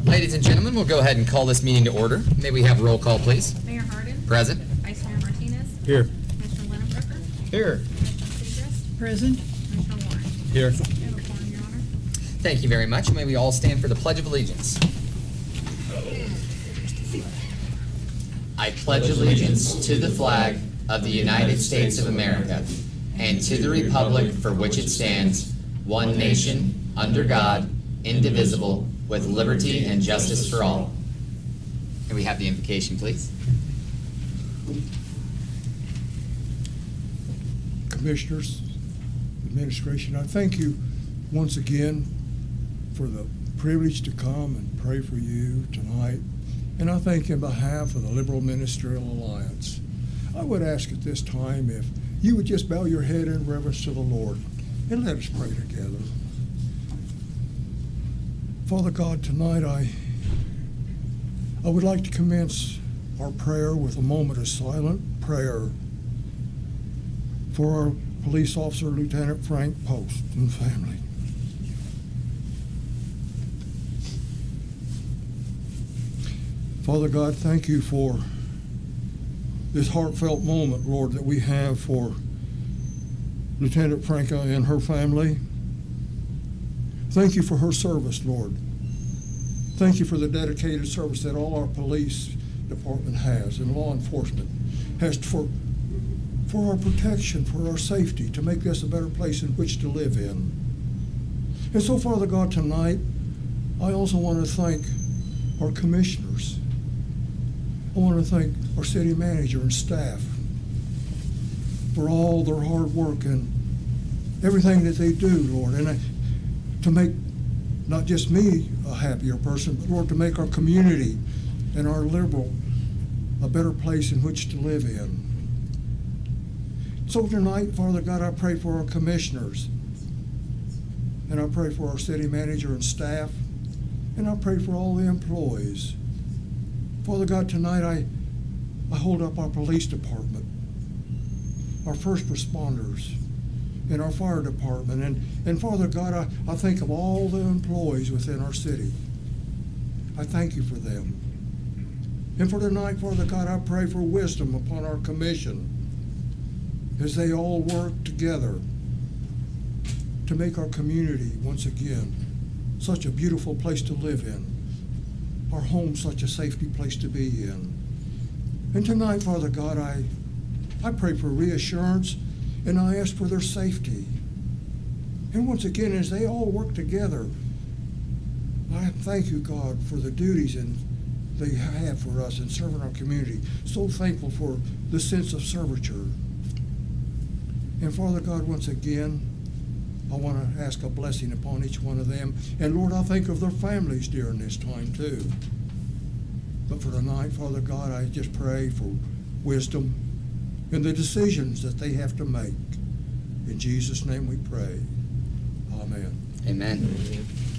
Ladies and gentlemen, we'll go ahead and call this meeting to order. May we have roll call, please? Mayor Hardin. Present. Vice Mayor Martinez. Here. Commissioner Lennon-Broeker. Here. Commissioner Segrist. Present. Commissioner Warren. Here. We have a quorum, Your Honor. Thank you very much. May we all stand for the Pledge of Allegiance. I pledge allegiance to the flag of the United States of America and to the republic for which it stands, one nation, under God, indivisible, with liberty and justice for all. May we have the invocation, please? Commissioners, administration, I thank you once again for the privilege to come and pray for you tonight. And I thank you on behalf of the Liberal Ministerial Alliance. I would ask at this time if you would just bow your head in reverence to the Lord and let us pray together. Father God, tonight I would like to commence our prayer with a moment of silent prayer for our police officer, Lieutenant Frank Post, and family. Father God, thank you for this heartfelt moment, Lord, that we have for Lieutenant Franca and her family. Thank you for her service, Lord. Thank you for the dedicated service that all our police department has and law enforcement has for our protection, for our safety, to make this a better place in which to live in. And so, Father God, tonight, I also want to thank our commissioners. I want to thank our city manager and staff for all their hard work and everything that they do, Lord, and to make not just me a happier person, but Lord, to make our community and our Liberal a better place in which to live in. So tonight, Father God, I pray for our commissioners, and I pray for our city manager and staff, and I pray for all the employees. Father God, tonight I hold up our police department, our first responders, and our fire department. And Father God, I think of all the employees within our city. I thank you for them. And for tonight, Father God, I pray for wisdom upon our commission as they all work together to make our community, once again, such a beautiful place to live in. Our home such a safety place to be in. And tonight, Father God, I pray for reassurance, and I ask for their safety. And once again, as they all work together, I thank you, God, for the duties and they have for us in serving our community. So thankful for the sense of servitude. And Father God, once again, I want to ask a blessing upon each one of them. And Lord, I think of their families during this time too. But for tonight, Father God, I just pray for wisdom in the decisions that they have to make. In Jesus' name we pray. Amen. Amen.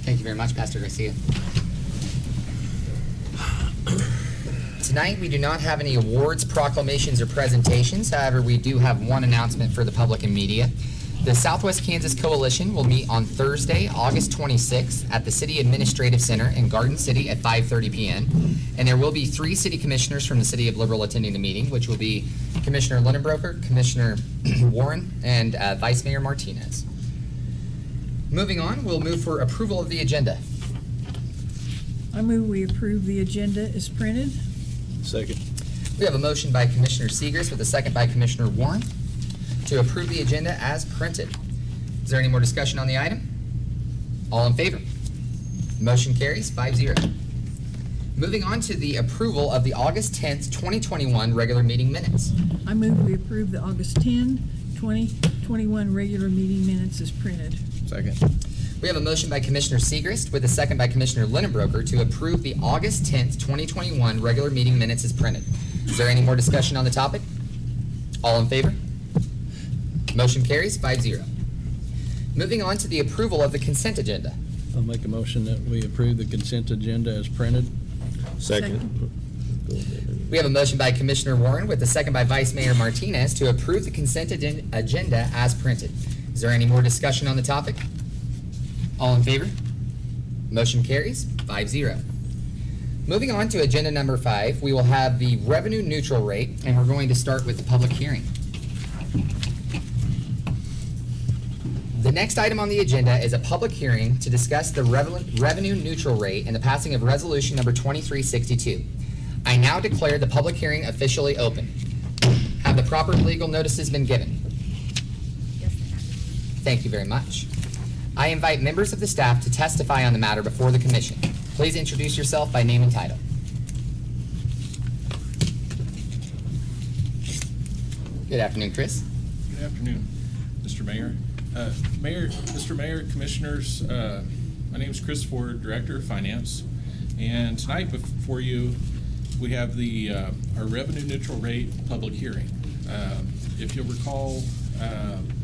Thank you very much, Pastor Garcia. Tonight, we do not have any awards, proclamations, or presentations. However, we do have one announcement for the public and media. The Southwest Kansas Coalition will meet on Thursday, August 26th at the City Administrative Center in Garden City at 5:30 p.m. And there will be 3 city commissioners from the City of Liberal attending the meeting, which will be Commissioner Lennon-Broeker, Commissioner Warren, and Vice Mayor Martinez. Moving on, we'll move for approval of the agenda. I move we approve the agenda as printed. Second. We have a motion by Commissioner Segrist with a second by Commissioner Warren to approve the agenda as printed. Is there any more discussion on the item? All in favor? Motion carries 5-0. Moving on to the approval of the August 10th, 2021 regular meeting minutes. I move we approve the August 10, 2021 regular meeting minutes as printed. Second. We have a motion by Commissioner Segrist with a second by Commissioner Lennon-Broeker to approve the August 10th, 2021 regular meeting minutes as printed. Is there any more discussion on the topic? All in favor? Motion carries 5-0. Moving on to the approval of the consent agenda. I'll make a motion that we approve the consent agenda as printed. Second. We have a motion by Commissioner Warren with a second by Vice Mayor Martinez to approve the consent agenda as printed. Is there any more discussion on the topic? All in favor? Motion carries 5-0. Moving on to agenda number 5, we will have the revenue neutral rate, and we're going to start with the public hearing. The next item on the agenda is a public hearing to discuss the revenue neutral rate and the passing of resolution number 2362. I now declare the public hearing officially open. Have the proper legal notices been given? Yes, they have. Thank you very much. I invite members of the staff to testify on the matter before the commission. Please introduce yourself by name and title. Good afternoon, Chris. Good afternoon, Mr. Mayor. Mr. Mayor, Commissioners, my name is Chris Ford, Director of Finance, and tonight before you, we have our revenue neutral rate public hearing. If you'll recall,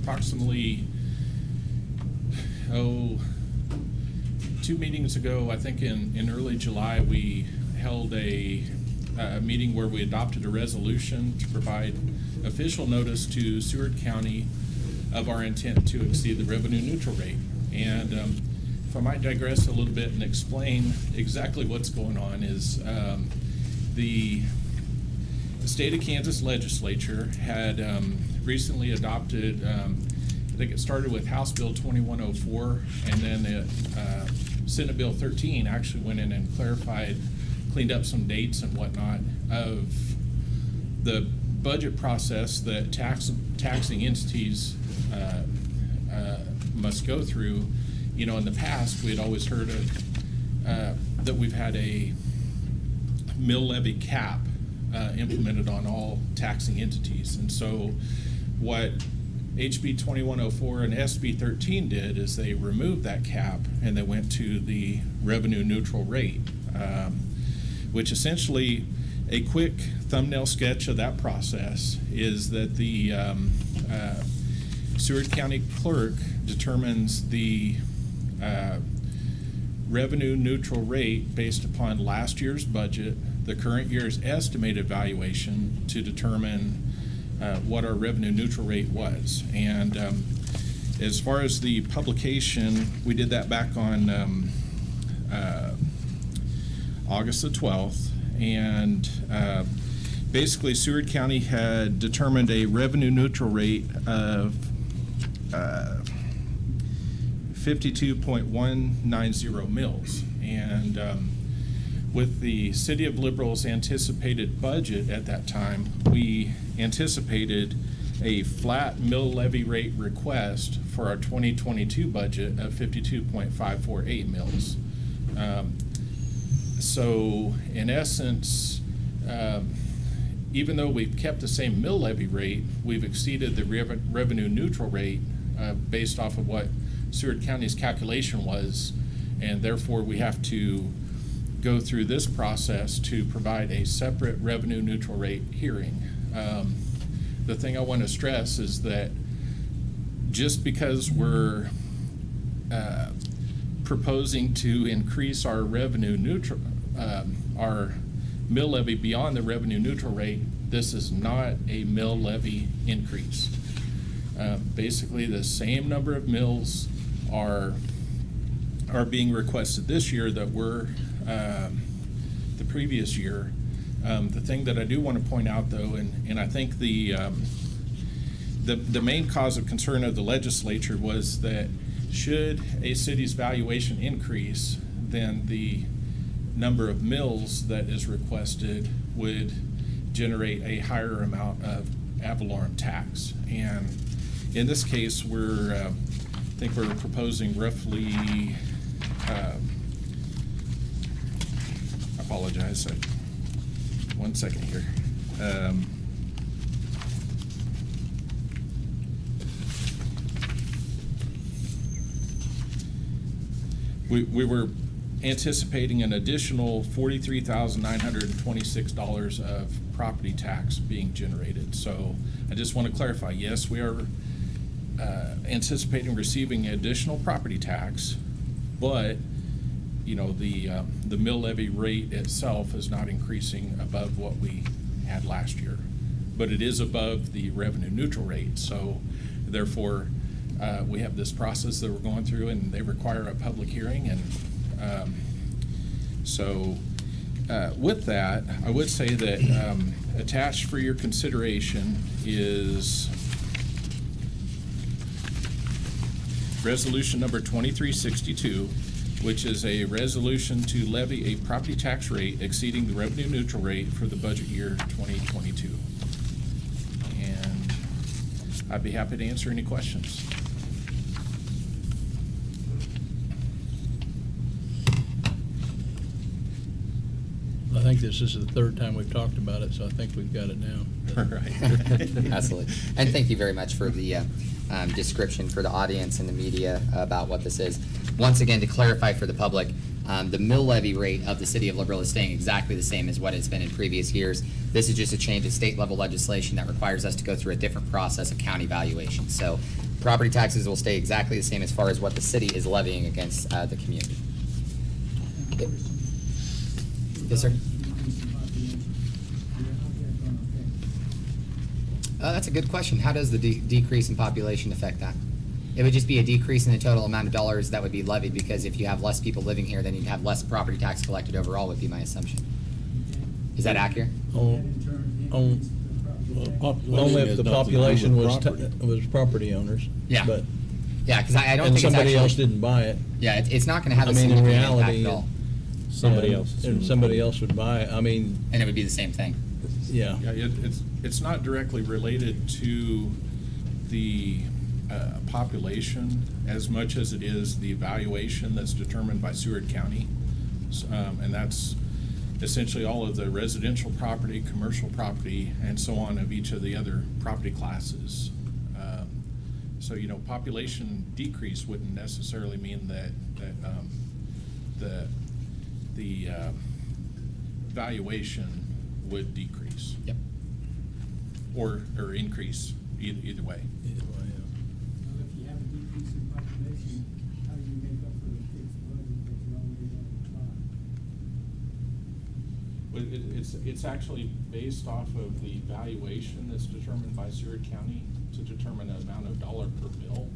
approximately 2 meetings ago, I think in early July, we held a meeting where we adopted a resolution to provide official notice to Seward County of our intent to exceed the revenue neutral rate. And if I might digress a little bit and explain exactly what's going on is the state of Kansas legislature had recently adopted, I think it started with House Bill 2104, and then Senate Bill 13 actually went in and cleaned up some dates and whatnot of the budget process that taxing entities must go through. You know, in the past, we had always heard of that we've had a mill levy cap implemented on all taxing entities. And so what HB 2104 and SB 13 did is they removed that cap and they went to the revenue neutral rate, which essentially a quick thumbnail sketch of that process is that the Seward County Clerk determines the revenue neutral rate based upon last year's budget, the current year's estimated valuation to determine what our revenue neutral rate was. And as far as the publication, we did that back on August the 12th. And basically Seward County had determined a revenue neutral rate of 52.190 mils. And with the City of Liberal's anticipated budget at that time, we anticipated a flat mill levy rate request for our 2022 budget of 52.548 mils. So in essence, even though we've kept the same mill levy rate, we've exceeded the revenue neutral rate based off of what Seward County's calculation was, and therefore we have to go through this process to provide a separate revenue neutral rate hearing. The thing I want to stress is that just because we're proposing to increase our revenue neutral, our mill levy beyond the revenue neutral rate, this is not a mill levy increase. Basically, the same number of mills are being requested this year that were the previous year. The thing that I do want to point out, though, and I think the main cause of concern of the legislature was that should a city's valuation increase, then the number of mills that is requested would generate a higher amount of ad valorem tax. And in this case, I think we're proposing roughly, I apologize, 1 second here. We were anticipating an additional $43,926 of property tax being generated. So I just want to clarify, yes, we are anticipating receiving additional property tax, but you know, the mill levy rate itself is not increasing above what we had last year, but it is above the revenue neutral rate. So therefore, we have this process that we're going through, and they require a public hearing. And so With that, I would say that attached for your consideration is Resolution number 2362, which is a resolution to levy a property tax rate exceeding the revenue neutral rate for the budget year 2022. And I'd be happy to answer any questions. I think this is the third time we've talked about it, so I think we've got it down. Right. Absolutely. And thank you very much for the description for the audience and the media about what this is. Once again, to clarify for the public, the mill levy rate of the city of Liberal is staying exactly the same as what it's been in previous years. This is just a change of state level legislation that requires us to go through a different process of county valuation. So property taxes will stay exactly the same as far as what the city is levying against the community. Yes, sir. That's a good question. How does the decrease in population affect that? It would just be a decrease in the total amount of dollars that would be levied, because if you have less people living here, then you'd have less property tax collected overall, would be my assumption. Is that accurate? Only if the population was property owners. Yeah. But, Yeah, because I don't and think it's somebody actually, else didn't buy it. Yeah, it's not going to have I a mean, in significant impact reality, at all, Somebody and- else. And somebody else would buy it. I mean, and it would be the same thing. yeah. Yeah, it's not directly related to the population as much as it is the evaluation that's determined by Seward County. And that's essentially all of the residential property, commercial property, and so on of each of the other property classes. So, population decrease wouldn't necessarily mean that the valuation would decrease. Yep. Or increase, either way. Either way, yeah. Well, if you have a decrease in population, how do you make up for the fixed budget that you already have applied? Well, it's actually based off of the valuation that's determined by Seward County to determine the amount of dollar per mill.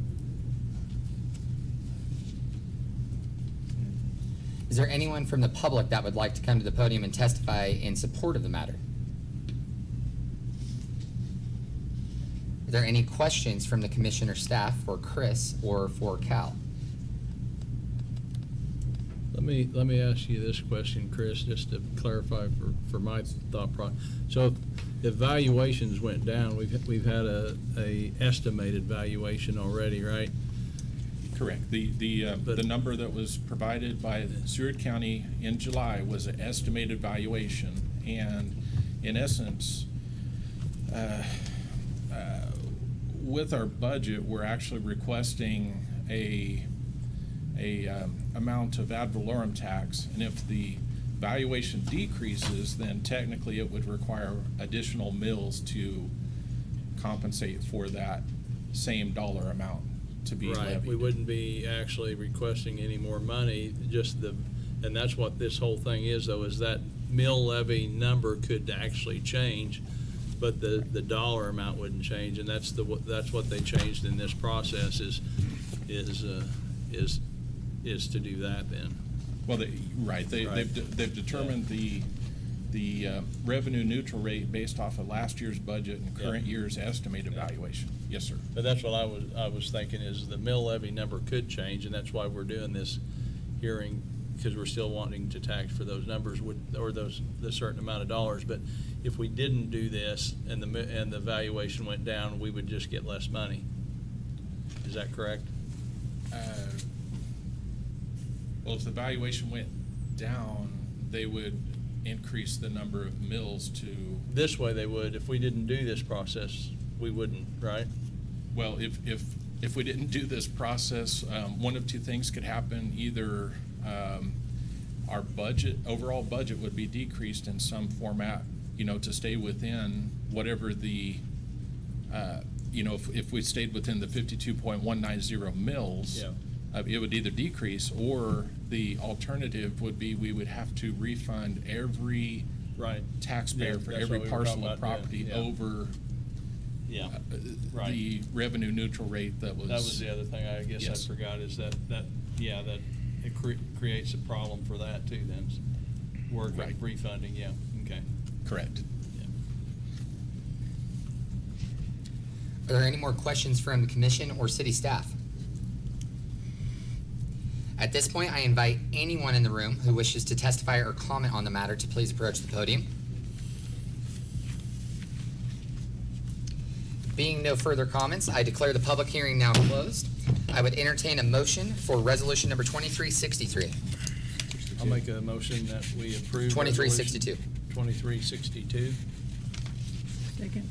Is there anyone from the public that would like to come to the podium and testify in support of the matter? Are there any questions from the commission or staff for Chris or for Cal? Let me ask you this question, Chris, just to clarify for my thought process. So if valuations went down, we've had a estimated valuation already, right? Correct. The number that was provided by Seward County in July was an estimated valuation, and in essence, with our budget, we're actually requesting a amount of ad valorem tax, and if the valuation decreases, then technically it would require additional mills to compensate for that same dollar amount to be Right, levied. we wouldn't be actually requesting any more money, and that's what this whole thing is, though, is that mill levy number could actually change, but the dollar amount wouldn't change, and that's what they changed in this process is to do that then. Well, they've determined the revenue neutral rate based off of last year's budget and current year's estimated valuation. Yes, sir. But that's what I was thinking, is the mill levy number could change, and that's why we're doing this hearing, because we're still wanting to tax for those numbers or the certain amount of dollars. But if we didn't do this and the valuation went down, we would just get less money. Is that correct? Well, if the valuation went down, they would increase the number of mills to, This way they would. If we didn't do this process, we wouldn't, right? well, if we didn't do this process, one of two things could happen. Either our overall budget would be decreased in some format, to stay within whatever the, if we stayed within the 52.190 mills, it would either decrease, or the alternative would be we would have to refund every taxpayer for That's every what we were talking talking of about, property yeah. over the revenue neutral rate that was. That was the other thing I guess Yes. I forgot, is that it creates a problem for that too then. work Right. of refunding, yeah, okay. Correct. Are there any more questions from the commission or city staff? At this point, I invite anyone in the room who wishes to testify or comment on the matter to please approach the podium. Being no further comments, I declare the public hearing now closed. I would entertain a motion for resolution number 2363. I'll make a motion that we approve. 2362. 2362. Second.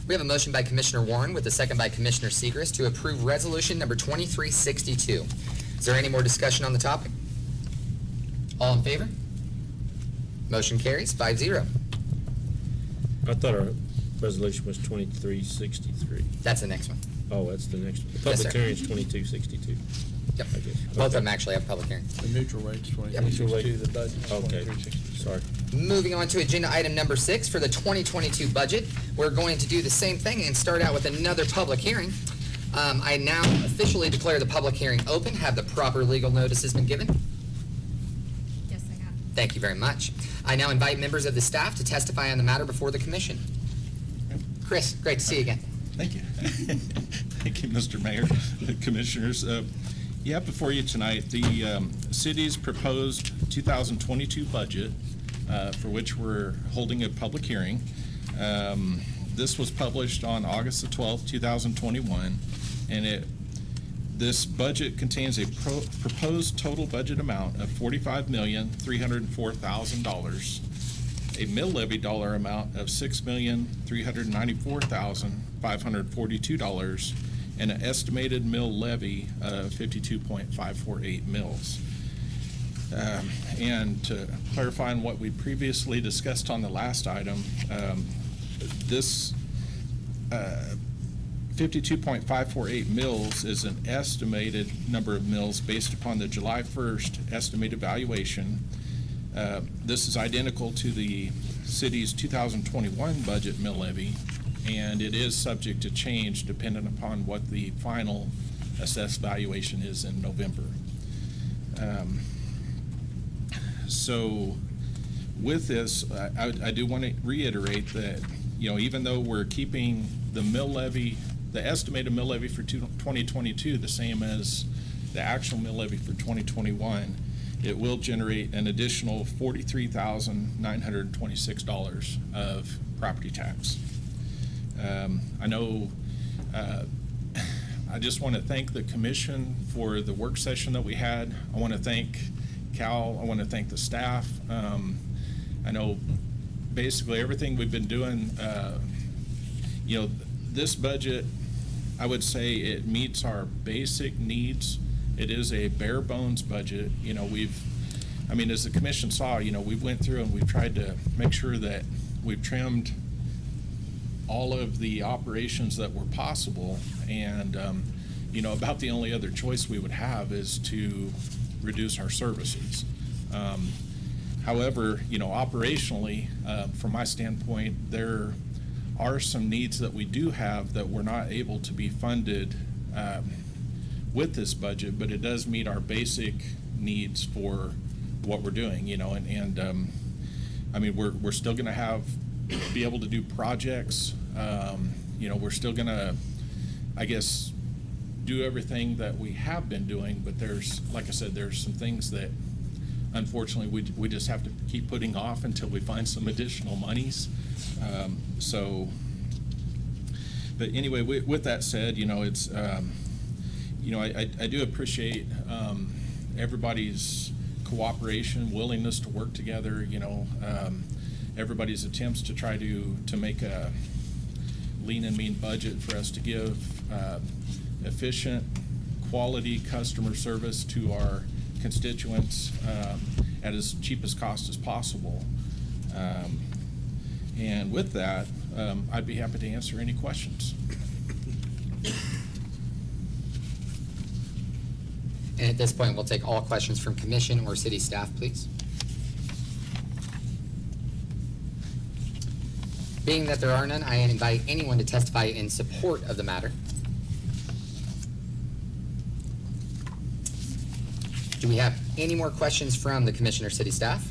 We have a motion by Commissioner Warren with a second by Commissioner Segrist to approve resolution number 2362. Is there any more discussion on the topic? All in favor? Motion carries 5-0. I thought our resolution was 2363. That's the next one. Oh, that's the next one. The Yes, public sir. hearing is 2262. Yep. I guess. Both of them actually have public hearings. The neutral rate's Neutral 2362, rate. the budget's Okay, 2362. sorry. Moving on to agenda item number 6 for the 2022 budget. We're going to do the same thing and start out with another public hearing. I now officially declare the public hearing open. Have the proper legal notices been given? Yes, I have. Thank you very much. I now invite members of the staff to testify on the matter before the commission. Chris, great to see you again. Thank you. Thank you, Mr. Mayor, Commissioners. You have before you tonight the city's proposed 2022 budget, for which we're holding a public hearing. This was published on August the 12th, 2021, and this budget contains a proposed total budget amount of $45,304,000, a mill levy dollar amount of $6,394,542, and an estimated mill levy of 52.548 mills. And to clarify on what we previously discussed on the last item, this 52.548 mills is an estimated number of mills based upon the July 1st estimated valuation. This is identical to the city's 2021 budget mill levy, and it is subject to change depending upon what the final assessed valuation is in November. So with this, I do want to reiterate that, even though we're keeping the mill levy, the estimated mill levy for 2022 the same as the actual mill levy for 2021, it will generate an additional $43,926 of property tax. I know, I just want to thank the commission for the work session that we had. I want to thank Cal. I want to thank the staff. I know basically everything we've been doing, this budget, I would say it meets our basic needs. It is a bare bones budget. As the commission saw, we went through and we've tried to make sure that we've trimmed all of the operations that were possible. And, about the only other choice we would have is to reduce our services. However, operationally, from my standpoint, there are some needs that we do have that we're not able to be funded with this budget, but it does meet our basic needs for what we're doing, we're still going to be able to do projects. We're still going to, do everything that we have been doing, but there's, like I said, there's some things that unfortunately we just have to keep putting off until we find some additional monies. But anyway, with that said, it's, I do appreciate everybody's cooperation, willingness to work together, everybody's attempts to try to make a lean and mean budget for us to give efficient, quality customer service to our constituents at as cheap as cost as possible. And with that, I'd be happy to answer any questions. And at this point, we'll take all questions from commission or city staff, please. Being that there are none, I invite anyone to testify in support of the matter. Do we have any more questions from the commission or city staff?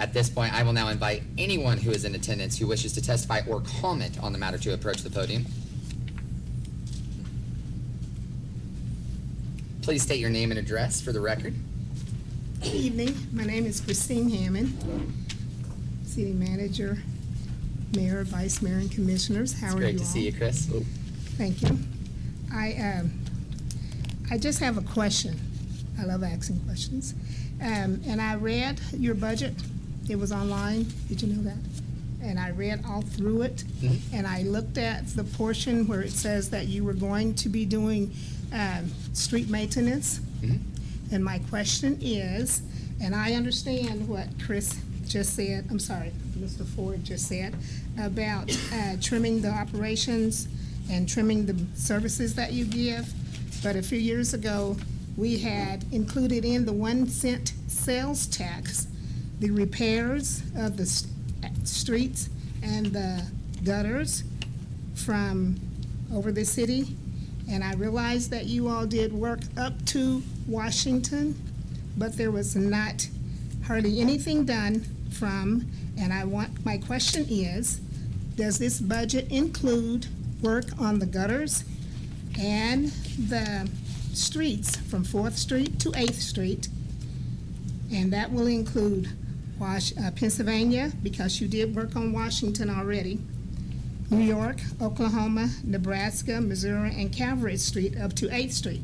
At this point, I will now invite anyone who is in attendance who wishes to testify or comment on the matter to approach the podium. Please state your name and address for the record. Good evening. My name is Christine Hammond, City Manager, Mayor, Vice Mayor, and Commissioners. How It's are you all? great to see you, Chris. Thank you. I just have a question. I love asking questions. And I read your budget. It was online. Did you know that? And I read all through it. And I looked at the portion where it says that you were going to be doing street maintenance. And my question is, and I understand what Chris just said, I'm sorry, Mr. Ford just said, about trimming the operations and trimming the services that you give. But a few years ago, we had included in the 1 cent sales tax the repairs of the streets and the gutters from over the city. And I realized that you all did work up to Washington, but there was not hardly anything done from, and my question is, does this budget include work on the gutters and the streets from 4th Street to 8th Street? And that will include Pennsylvania, because you did work on Washington already, New York, Oklahoma, Nebraska, Missouri, and Calvary Street up to 8th Street.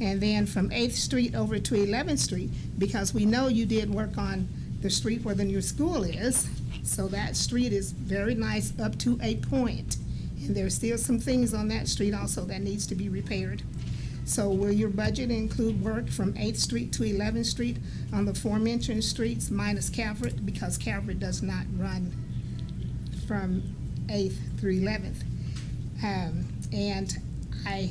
And then from 8th Street over to 11th Street, because we know you did work on the street where the new school is, so that street is very nice up to a point. And there's still some things on that street also that needs to be repaired. So will your budget include work from 8th Street to 11th Street on the aforementioned streets minus Calvert, because Calvert does not run from 8th through 11th. And I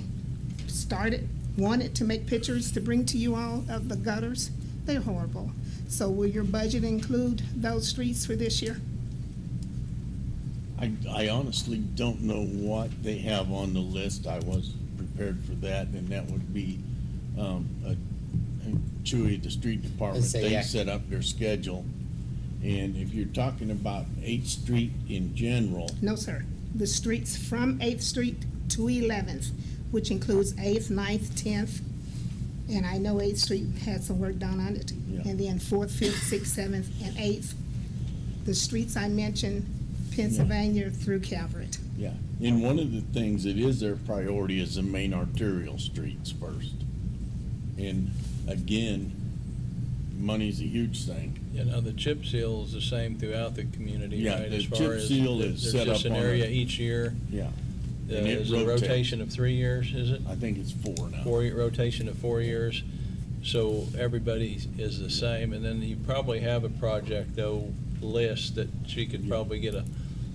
wanted to make pictures to bring to you all of the gutters. They're horrible. So will your budget include those streets for this year? I honestly don't know what they have on the list. I was prepared for that, and that would be Chewy, the street department. Let's say, They yeah. set up their schedule. And if you're talking about 8th Street in general, No, sir. The streets from 8th Street to 11th, which includes 8th, 9th, 10th, and I know 8th Street had some work done on it. Yeah. And then 4th, 5th, 6th, 7th, and 8th. The streets I mentioned, Pennsylvania through Calvert. yeah. And one of the things that is their priority is the main arterial streets first. And again, money's a huge thing. You know, the chip seal is the same throughout the community, Yeah, right? the As far chip as seal is set There's just up an on area a- each year. Yeah. And it Is it a rotates. rotation of 3 years, is it? I think it's 4 now. Rotation of 4 years. So everybody is the same, and then you probably have a project, though, list that she could probably get a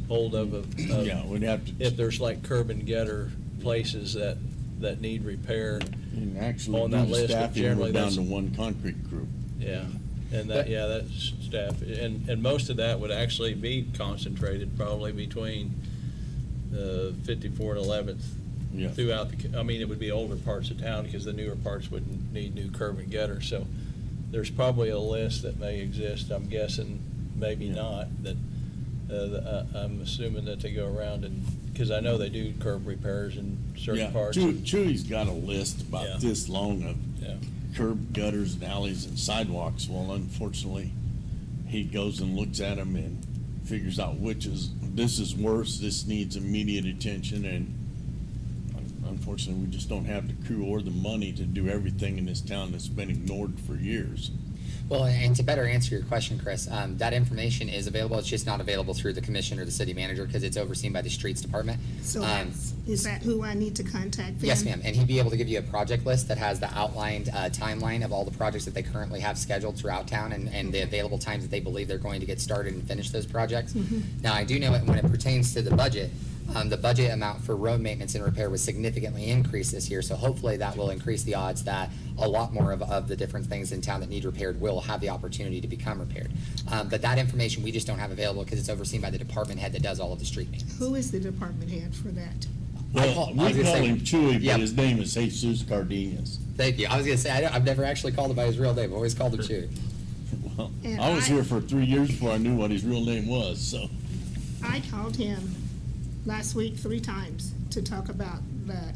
hold of Yeah, we'd have to. if there's like curb and gutter places that need repair. And actually, on due that to list, but staffing, we're generally down to that's- 1 concrete crew. Yeah, and that's staff, and most of that would actually be concentrated probably between 54 and 11th. Yeah. Throughout I mean, it would be older parts of town, because the newer parts wouldn't need new curb and gutter, so there's probably a list that may exist, I'm guessing, maybe Yeah. not, that, I'm assuming that they go around and, because I know they do curb repairs in certain Yeah, parts. Chewy's got a list Yeah. about this long of Yeah. curb, gutters, and alleys and sidewalks. Well, unfortunately, he goes and looks at them and figures out this is worse, this needs immediate attention, and unfortunately, we just don't have the crew or the money to do everything in this town that's been ignored for years. Well, and to better answer your question, Chris, that information is available. It's just not available through the commission or the city manager, because it's overseen by the streets department. So is that who I need to contact then? Yes, ma'am, and he'd be able to give you a project list that has the outlined timeline of all the projects that they currently have scheduled throughout town, and the available times that they believe they're going to get started and finish those projects. Now, I do know that when it pertains to the budget amount for road maintenance and repair was significantly increased this year, so hopefully that will increase the odds that a lot more of the different things in town that need repaired will have the opportunity to become repaired. But that information we just don't have available, because it's overseen by the department head that does all of the street maintenance. Who is the department head for that? Well, I was we gonna call say- him Chewy, Yep. but his name is Jesus Cardenas. Thank you. I was gonna say, I've never actually called him by his real name. I've always called him Chewy. And I was here for 3 years before I knew what his real name was, so. I called him last week 3 times to talk about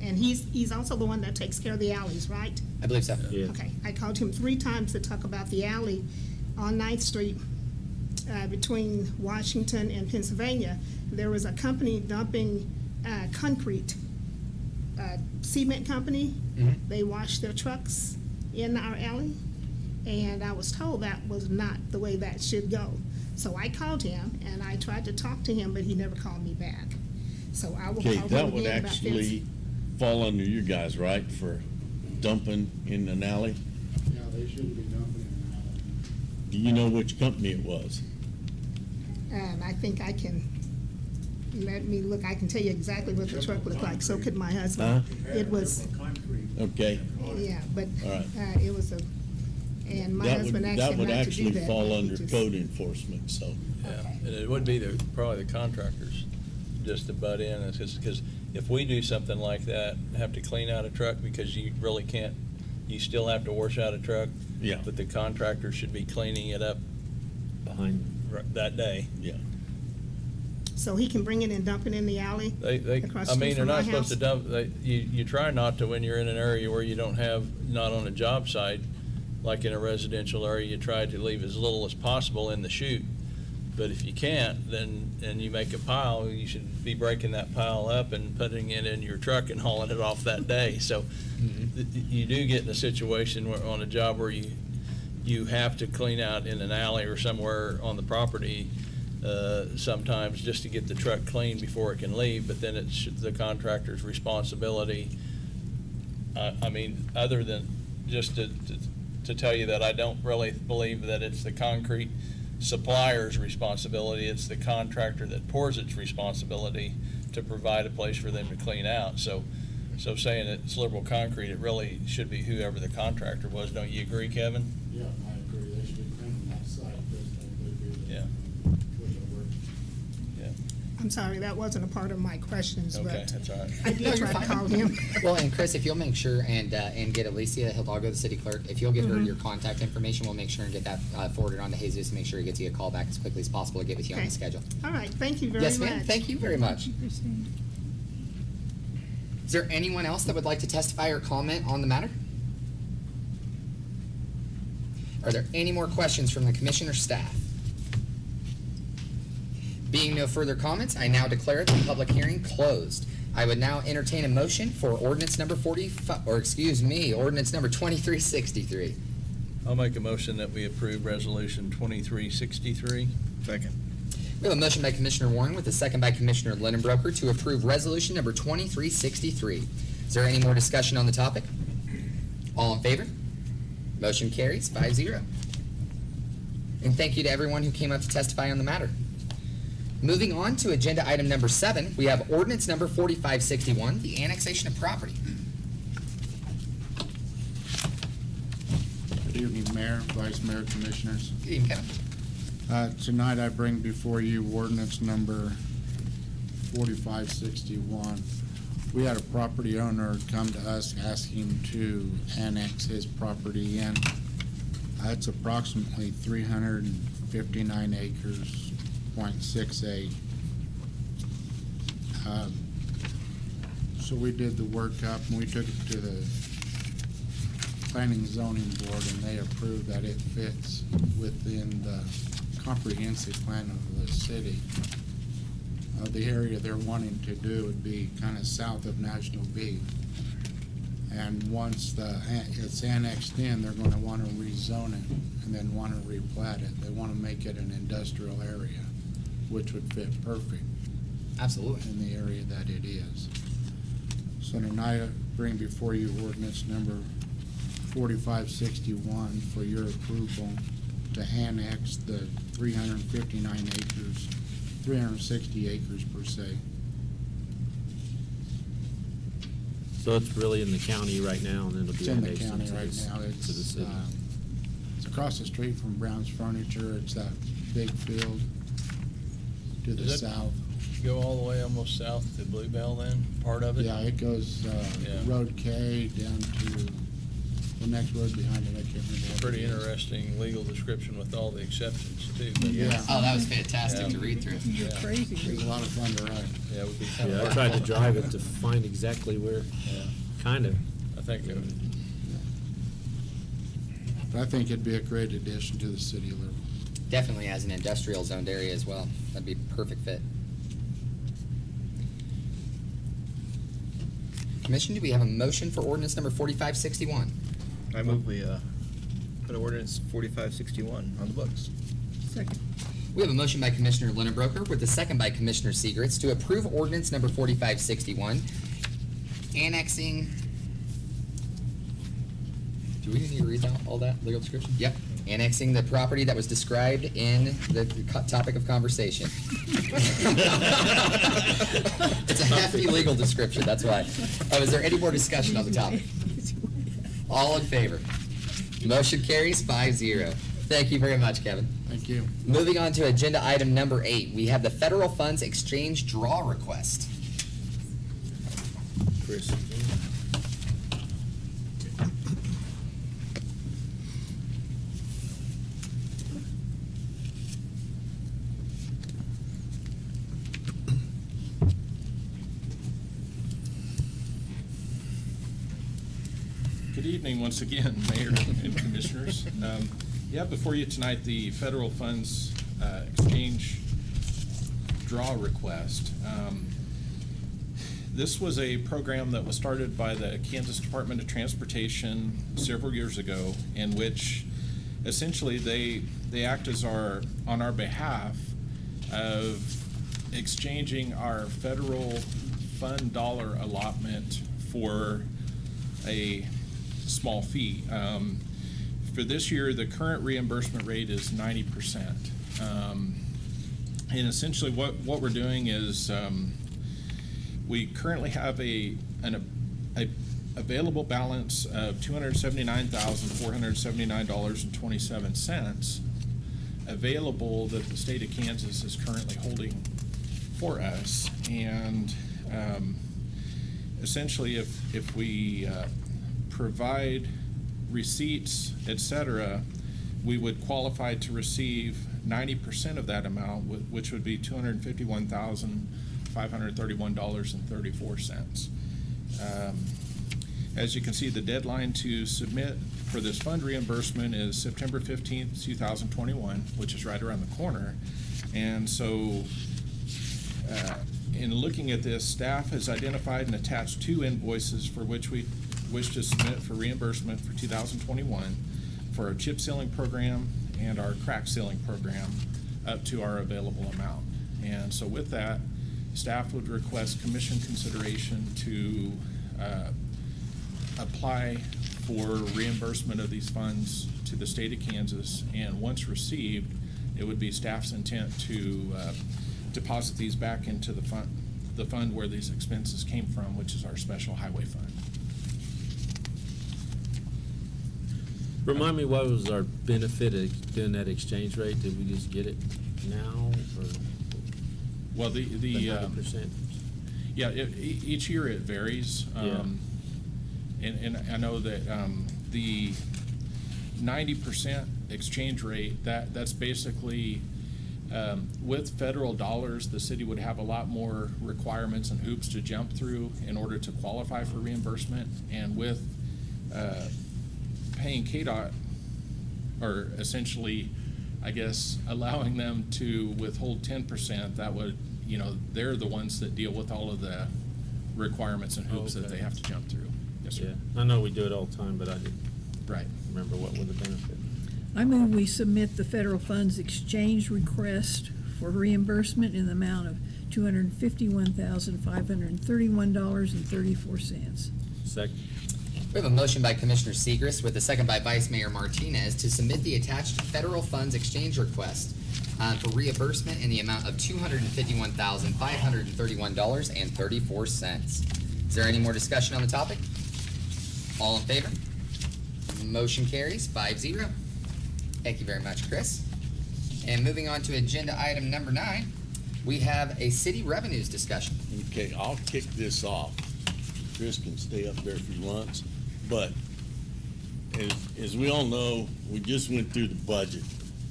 and he's also the one that takes care of the alleys, right? I believe so. Yeah. Okay, I called him 3 times to talk about the alley on 9th Street between Washington and Pennsylvania. There was a company dumping concrete, cement company. Mhm. They washed their trucks in our alley, and I was told that was not the way that should go. So I called him, and I tried to talk to him, but he never called me back. So I will Okay, call that him would again about this. actually fall under you guys, right, for dumping in an alley? Yeah, they shouldn't be dumping in an alley. Do you know which company it was? I think I can, let me look, I can tell you exactly what the truck looked like, so could my husband. It was, Okay, yeah, but all right. it was and my That husband would, asked that him would not to do actually that. fall but he under just- code enforcement, so. Yeah, and it would be probably the contractors just to butt in, because if we do something like that, have to clean out a truck because you really can't, you still have to wash out a truck. Yeah. But the contractor should be cleaning it up Behind. that day. Yeah. So he can bring it and dump it in the alley? They, Across I the mean, street they're from my not supposed to house? dump, you try not to when you're in an area where you don't have, not on a job site, like in a residential area, you try to leave as little as possible in the chute. But if you can't, then, and you make a pile, you should be breaking that pile up and putting it in your truck and hauling it off that day. So you do get in a situation where, on a job where you have to clean out in an alley or somewhere on the property, sometimes just to get the truck clean before it can leave, but then it's the contractor's responsibility. I mean, other than just to tell you that I don't really believe that it's the concrete supplier's responsibility, it's the contractor that pours its responsibility to provide a place for them to clean out. So saying it's Liberal Concrete, it really should be whoever the contractor was. Don't you agree, Kevin? Yeah, I agree, they should be cleaning that site, because they do that. Yeah. With the work. Yeah. I'm sorry, that wasn't a part of my questions, Okay, but that's all right. I did try to call him. Well, and Chris, if you'll make sure and get Alicia Hidalgo, the city clerk, if you'll give her your contact information, we'll make sure and get that forwarded on to Jesus and make sure he gets you a call back as quickly as possible to get with you on Okay. the schedule. All right, thank you very much. Yes, ma'am. Thank you very much. Christine. Is there anyone else that would like to testify or comment on the matter? Are there any more questions from the commission or staff? Being no further comments, I now declare the public hearing closed. I would now entertain a motion for ordinance number ordinance number 2363. I'll make a motion that we approve Resolution 2363. Second. We have a motion by Commissioner Warren with a second by Commissioner Lindenbroker to approve resolution number 2363. Is there any more discussion on the topic? All in favor? Motion carries 5-0. And thank you to everyone who came up to testify on the matter. Moving on to agenda item number 7, we have ordinance number 4561, the annexation of property. Good evening, Mayor, Vice Mayor, Commissioners. Good evening, Kevin. Tonight I bring before you ordinance number 4561. We had a property owner come to us asking to annex his property in. It's approximately 359 acres, .68. So we did the workup and we took it to the Planning and Zoning Board, and they approved that it fits within the comprehensive plan of the city. The area they're wanting to do would be kind of south of National B. And once it's annexed in, they're going to want to rezone it and then want to replat it. They want to make it an industrial area, which would fit perfect Absolutely. in the area that it is. So tonight I bring before you ordinance number 4561 for your approval to annex the 359 acres, 360 acres per se. So it's really in the county right now, and then it'll It's be in the annexed county into right the now. to the It's, city. it's across the street from Brown's Furniture. It's that big field to the Is it- south. Go all the way almost south to Bluebell then, part of it? Yeah, it goes, Yeah. Road K down to the next word behind it, I can't remember. what Pretty it is. interesting legal description with all the exceptions too. But Yeah. Oh, that was fantastic to read through. You're Yeah. crazy. It was a lot of fun to write. Yeah, it would be kind Yeah, of. I tried to drive it to find exactly where, Yeah, kind of. I think it would. But I think it'd be a great addition to the city of Liberty. Definitely as an industrial zoned area as well. That'd be a perfect fit. Commission, do we have a motion for ordinance number 4561? I move we put ordinance 4561 on the books. Second. We have a motion by Commissioner Linnebroker with a second by Commissioner Segrist to approve ordinance number 4561, annexing. Do we need to read out all that legal description? Yep. Annexing the property that was described in the topic of conversation. It's a hefty legal description, that's why. Oh, is there any more discussion on the topic? All in favor? Motion carries 5-0. Thank you very much, Kevin. Thank you. Moving on to agenda item number 8, we have the federal funds exchange draw request. Chris. Good evening once again, Mayor and Commissioners. Yeah, before you tonight, the federal funds exchange draw request. This was a program that was started by the Kansas Department of Transportation several years ago, in which essentially they act as on our behalf of exchanging our federal fund dollar allotment for a small fee. For this year, the current reimbursement rate is 90%. And essentially what we're doing is we currently have a available balance of $279,479.27 available that the state of Kansas is currently holding for us. And essentially if we provide receipts, etc., we would qualify to receive 90% of that amount, which would be $251,531.34. As you can see, the deadline to submit for this fund reimbursement is September 15th, 2021, which is right around the corner. And so in looking at this, staff has identified and attached 2 invoices for which we wish to submit for reimbursement for 2021 for our chip sealing program and our crack sealing program up to our available amount. And so with that, staff would request commission consideration to apply for reimbursement of these funds to the state of Kansas, and once received, it would be staff's intent to deposit these back into the fund where these expenses came from, which is our special highway fund. Remind me, what was our benefit of doing that exchange rate? Did we just get it now, or Well, the the 90%? yeah, each year it varies. Yeah. And I know that the 90% exchange rate, that's basically with federal dollars, the city would have a lot more requirements and hoops to jump through in order to qualify for reimbursement. And with paying KDOT, or essentially, I guess, allowing them to withhold 10%, that would, they're the ones that deal with all of the requirements and hoops that Okay. they have to jump through. Yes, sir. Yeah, I know we do it all the time, but I didn't Right. remember what was the benefit. I move we submit the federal funds exchange request for reimbursement in the amount of $251,531.34. Second. We have a motion by Commissioner Segrist with a second by Vice Mayor Martinez to submit the attached federal funds exchange request for reimbursement in the amount of $251,531.34. Is there any more discussion on the topic? All in favor? Motion carries 5-0. Thank you very much, Chris. And moving on to agenda item number 9, we have a city revenues discussion. Okay, I'll kick this off. Chris can stay up there if he wants, but as we all know, we just went through the budget,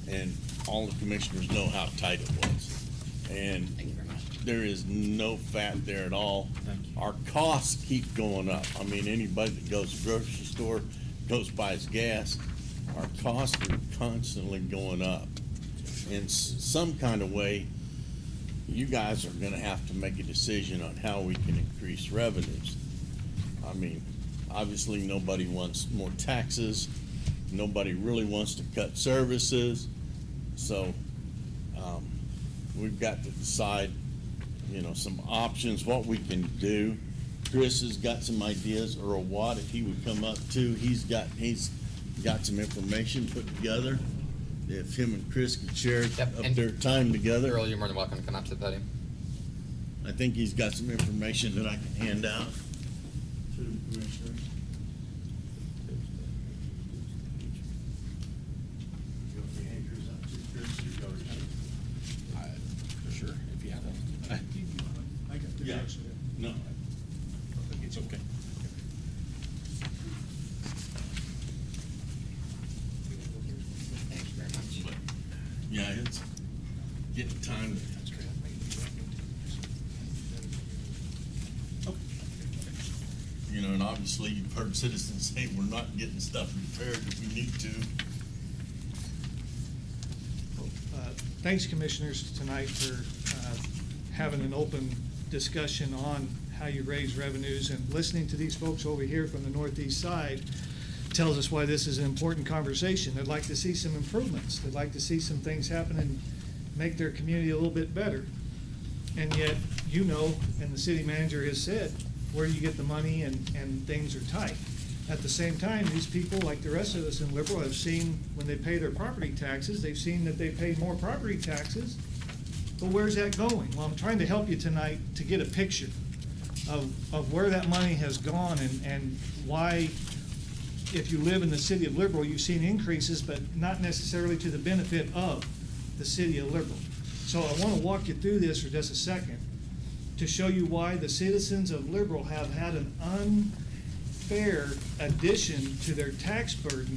and all the commissioners know how tight it was. And Thank you very much. there is no fat there at all. Our costs keep going up. I mean, anybody that goes to the grocery store, goes buys gas, our costs are constantly going up. In some kind of way, you guys are gonna have to make a decision on how we can increase revenues. I mean, obviously, nobody wants more taxes. Nobody really wants to cut services. So, we've got to decide, some options, what we can do. Chris has got some ideas, or Watt, if he would come up too. He's got some information put together. If him and Chris could share Yep, up and their time together. Earl, you're more than welcome to come up to the podium. I think he's got some information that I can hand out to the commissioners. You want me to hand yours out to Chris? You go yours. Sure, if you have one. I got the Yeah. actually. No. It's okay. Thank you very much. But, yeah, it's getting time to. And obviously you've heard citizens say we're not getting stuff repaired if we need to. Thanks, Commissioners, tonight for having an open discussion on how you raise revenues, and listening to these folks over here from the northeast side tells us why this is an important conversation. They'd like to see some improvements. They'd like to see some things happen and make their community a little bit better. And yet, and the city manager has said, where you get the money and things are tight. At the same time, these people, like the rest of us in Liberal, have seen when they pay their property taxes, they've seen that they pay more property taxes. But where's that going? Well, I'm trying to help you tonight to get a picture of where that money has gone and why, if you live in the city of Liberal, you've seen increases, but not necessarily to the benefit of the city of Liberal. So I want to walk you through this for just a second to show you why the citizens of Liberal have had an unfair addition to their tax burden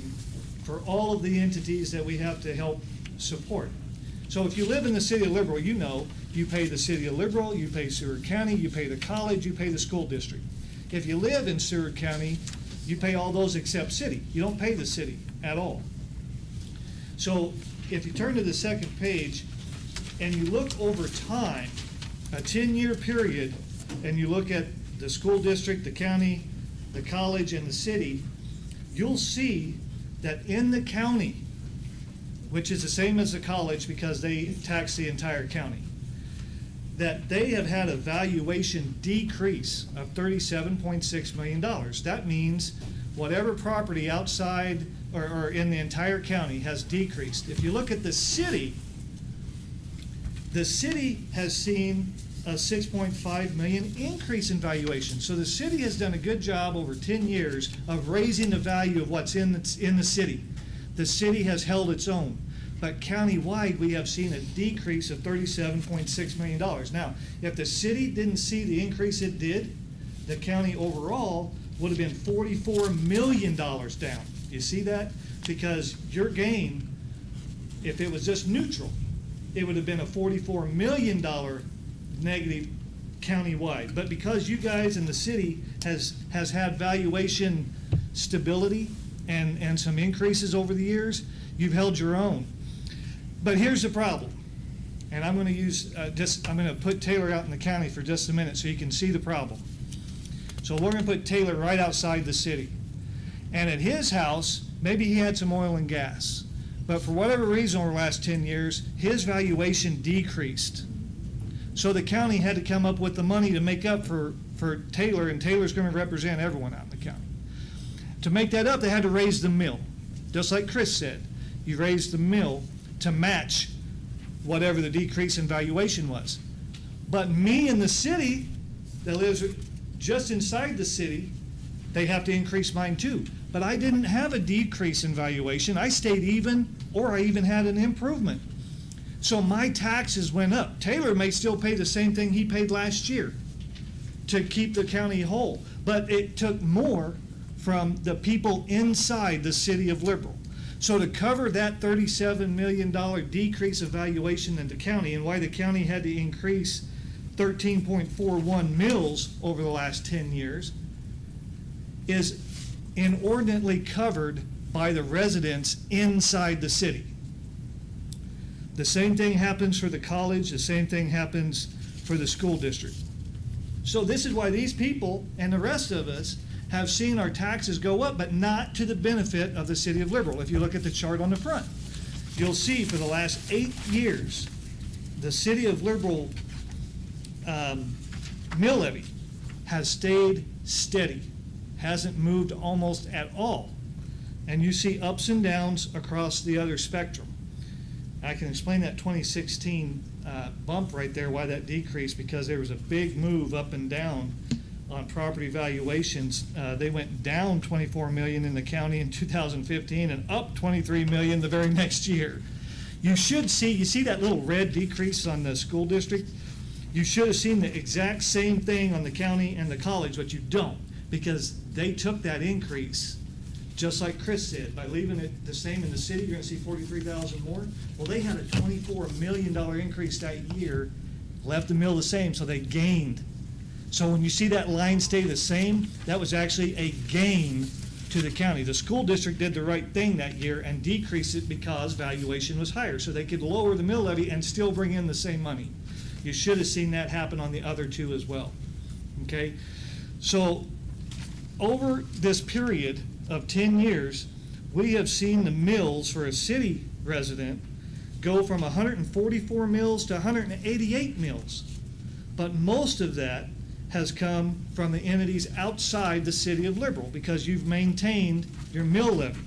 for all of the entities that we have to help support. So if you live in the city of Liberal, you pay the city of Liberal, you pay Seward County, you pay the college, you pay the school district. If you live in Seward County, you pay all those except city. You don't pay the city at all. So if you turn to the second page and you look over time, a 10-year period, and you look at the school district, the county, the college, and the city, you'll see that in the county, which is the same as the college because they tax the entire county, that they have had a valuation decrease of $37.6 million. That means whatever property outside or in the entire county has decreased. If you look at the city has seen a $6.5 million increase in valuation. So the city has done a good job over 10 years of raising the value of what's in the city. The city has held its own. But countywide, we have seen a decrease of $37.6 million. Now, if the city didn't see the increase it did, the county overall would have been $44 million down. You see that? Because your gain, if it was just neutral, it would have been a $44 million negative countywide. But because you guys in the city has had valuation stability and some increases over the years, you've held your own. But here's the problem, and I'm going to use I'm going to put Taylor out in the county for just a minute so you can see the problem. So we're going to put Taylor right outside the city, and at his house, maybe he had some oil and gas, but for whatever reason over the last 10 years, his valuation decreased. So the county had to come up with the money to make up for Taylor, and Taylor's going to represent everyone out in the county. To make that up, they had to raise the mill. Just like Chris said, you raise the mill to match whatever the decrease in valuation was. But me in the city that lives just inside the city, they have to increase mine too. But I didn't have a decrease in valuation. I stayed even, or I even had an improvement. So my taxes went up. Taylor may still pay the same thing he paid last year to keep the county whole. But it took more from the people inside the city of Liberal. So to cover that $37 million decrease of valuation in the county, and why the county had to increase 13.41 mills over the last 10 years, is inordinately covered by the residents inside the city. The same thing happens for the college, the same thing happens for the school district. So this is why these people and the rest of us have seen our taxes go up, but not to the benefit of the city of Liberal. If you look at the chart on the front, you'll see for the last 8 years, the city of Liberal mill levy has stayed steady, hasn't moved almost at all. And you see ups and downs across the other spectrum. I can explain that 2016 bump right there, why that decreased, because there was a big move up and down on property valuations. They went down 24 million in the county in 2015 and up 23 million the very next year. You see that little red decrease on the school district? You should have seen the exact same thing on the county and the college, but you don't, because they took that increase, just like Chris said, by leaving it the same in the city, you're gonna see 43,000 more. Well, they had a $24 million increase that year, left the mill the same, so they gained. So when you see that line stay the same, that was actually a gain to the county. The school district did the right thing that year and decreased it because valuation was higher, so they could lower the mill levy and still bring in the same money. You should have seen that happen on the other two as well, okay? So over this period of 10 years, we have seen the mills for a city resident go from 144 mills to 188 mills. But most of that has come from the entities outside the city of Liberal, because you've maintained your mill levy.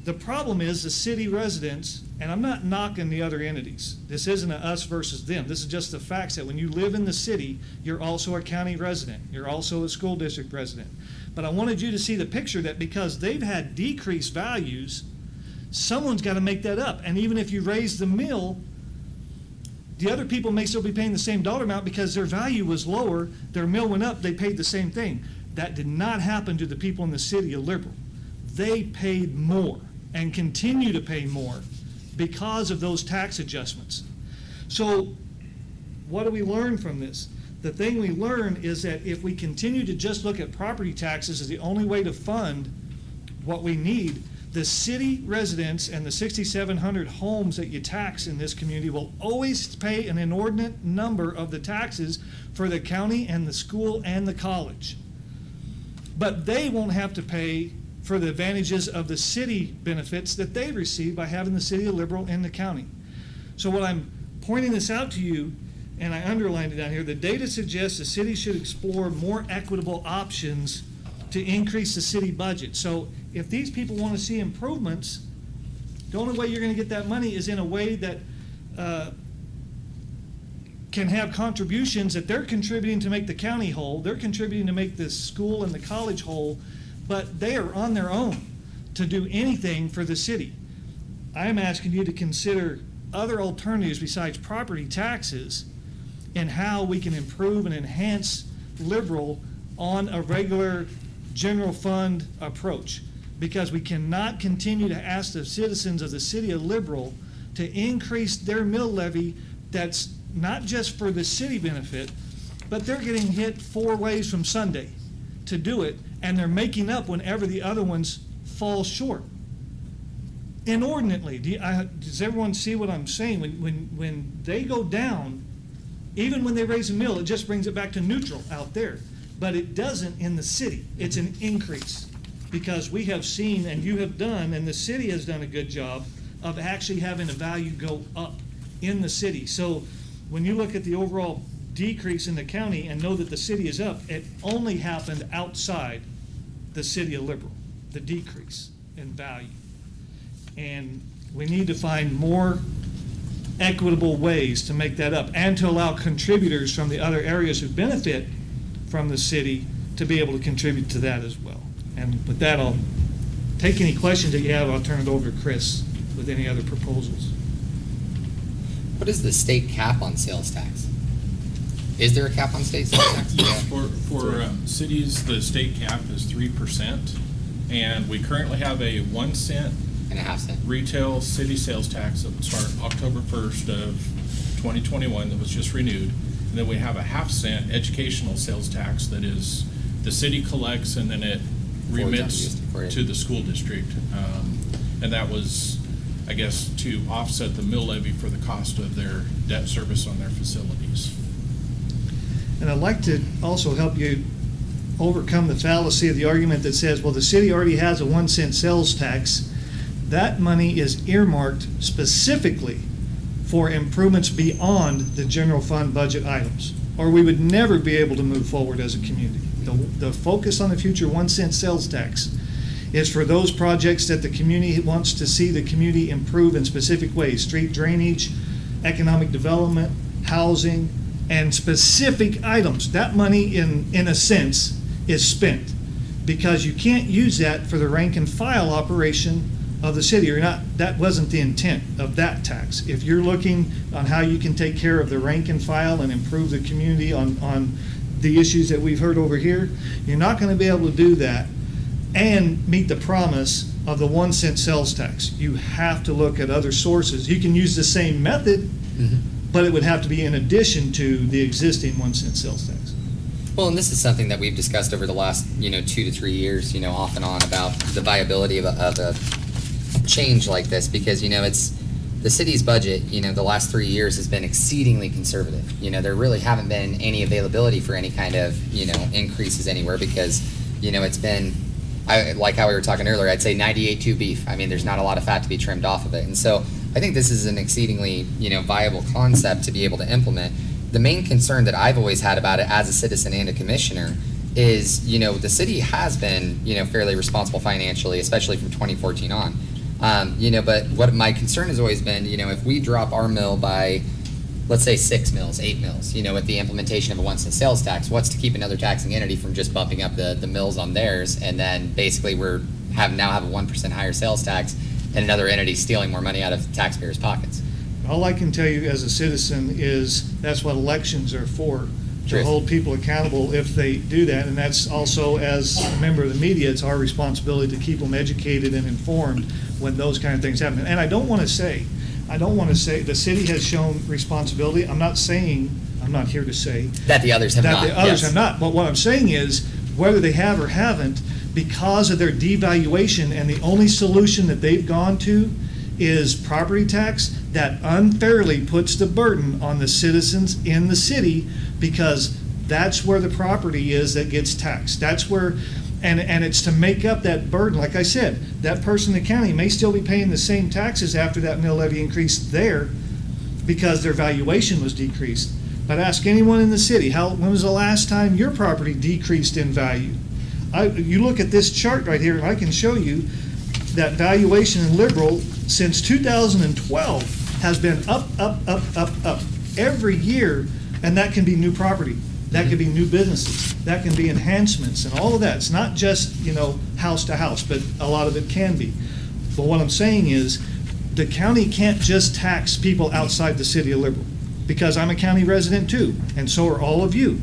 The problem is the city residents, and I'm not knocking the other entities. This isn't a us versus them. This is just the facts that when you live in the city, you're also a county resident. You're also a school district resident. But I wanted you to see the picture that because they've had decreased values, someone's got to make that up. And even if you raise the mill, the other people may still be paying the same dollar amount because their value was lower, their mill went up, they paid the same thing. That did not happen to the people in the city of Liberal. They paid more and continue to pay more because of those tax adjustments. So what do we learn from this? The thing we learn is that if we continue to just look at property taxes as the only way to fund what we need, the city residents and the 6,700 homes that you tax in this community will always pay an inordinate number of the taxes for the county and the school and the college. But they won't have to pay for the advantages of the city benefits that they receive by having the city of Liberal in the county. So what I'm pointing this out to you, and I underlined it down here, the data suggests the city should explore more equitable options to increase the city budget. So if these people want to see improvements, the only way you're going to get that money is in a way that can have contributions that they're contributing to make the county whole, they're contributing to make the school and the college whole, but they are on their own to do anything for the city. I am asking you to consider other alternatives besides property taxes and how we can improve and enhance Liberal on a regular general fund approach, because we cannot continue to ask the citizens of the city of Liberal to increase their mill levy that's not just for the city benefit, but they're getting hit 4 ways from Sunday to do it, and they're making up whenever the other ones fall short. Inordinately. Does everyone see what I'm saying? When they go down, even when they raise a mill, it just brings it back to neutral out there. But it doesn't in the city. It's an increase, because we have seen, and you have done, and the city has done a good job of actually having a value go up in the city. So when you look at the overall decrease in the county and know that the city is up, it only happened outside the city of Liberal, the decrease in value. And we need to find more equitable ways to make that up and to allow contributors from the other areas who benefit from the city to be able to contribute to that as well. And with that, I'll take any questions that you have. I'll turn it over to Chris with any other proposals. What is the state cap on sales tax? Is there a cap on state sales tax? For cities, the state cap is 3%, and we currently have a 1 cent And a half cent. retail city sales tax that would start October 1st of 2021 that was just renewed. And then we have a 1/2 cent educational sales tax that is, the city collects and then it remits to the school district. And that was, I guess, to offset the mill levy for the cost of their debt service on their facilities. And I'd like to also help you overcome the fallacy of the argument that says, well, the city already has a 1 cent sales tax. That money is earmarked specifically for improvements beyond the general fund budget items, or we would never be able to move forward as a community. The focus on the future 1 cent sales tax is for those projects that the community wants to see the community improve in specific ways: street drainage, economic development, housing, and specific items. That money, in a sense, is spent, because you can't use that for the rank and file operation of the city, or not. That wasn't the intent of that tax. If you're looking on how you can take care of the rank and file and improve the community on the issues that we've heard over here, you're not going to be able to do that and meet the promise of the 1 cent sales tax. You have to look at other sources. You can use the same method, but it would have to be in addition to the existing 1 cent sales tax. Well, and this is something that we've discussed over the last, 2 to 3 years, off and on, about the viability of a change like this, because, it's the city's budget, the last 3 years has been exceedingly conservative. There really haven't been any availability for any kind of, increases anywhere, because, it's been, like how we were talking earlier, I'd say 98.2 beef. I mean, there's not a lot of fat to be trimmed off of it. And so I think this is an exceedingly, viable concept to be able to implement. The main concern that I've always had about it as a citizen and a commissioner is, the city has been, fairly responsible financially, especially from 2014 on. But what my concern has always been, if we drop our mill by, let's say 6 mills, 8 mills, with the implementation of a 1 cent sales tax, what's to keep another taxing entity from just bumping up the mills on theirs, and then basically now have a 1% higher sales tax and another entity stealing more money out of taxpayers' pockets? All I can tell you as a citizen is that's what elections are for, to hold people accountable if they do that. And that's also, as a member of the media, it's our responsibility to keep them educated and informed when those kind of things happen. And I don't want to say the city has shown responsibility. I'm not here to say that the others have not. That the others yes. have not. But what I'm saying is, whether they have or haven't, because of their devaluation, and the only solution that they've gone to is property tax, that unfairly puts the burden on the citizens in the city, because that's where the property is that gets taxed. That's where, and it's to make up that burden. Like I said, that person in the county may still be paying the same taxes after that mill levy increased there, because their valuation was decreased. But ask anyone in the city, when was the last time your property decreased in value? You look at this chart right here, and I can show you that valuation in Liberal since 2012 has been up every year, and that can be new property. That could be new businesses. That can be enhancements and all of that. It's not just, house to house, but a lot of it can be. But what I'm saying is, the county can't just tax people outside the city of Liberal, because I'm a county resident too, and so are all of you.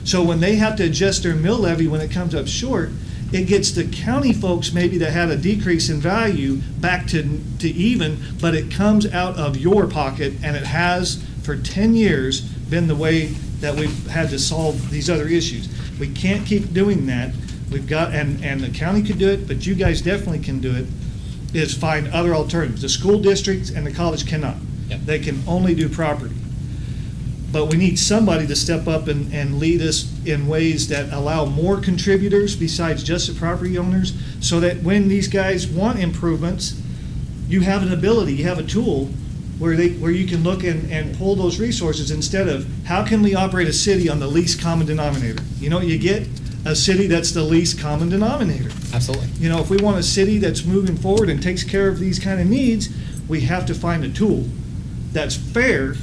So when they have to adjust their mill levy when it comes up short, it gets the county folks maybe that had a decrease in value back to even, but it comes out of your pocket, and it has for 10 years been the way that we've had to solve these other issues. We can't keep doing that. We've got, and the county could do it, but you guys definitely can do it, is find other alternatives. The school districts and the college cannot. Yep. They can only do property. But we need somebody to step up and lead us in ways that allow more contributors besides just the property owners, so that when these guys want improvements, you have an ability, you have a tool where you can look and pull those resources, instead of how can we operate a city on the least common denominator. You know what you get? A city that's the least common denominator. Absolutely. If we want a city that's moving forward and takes care of these kind of needs, we have to find a tool that's fair,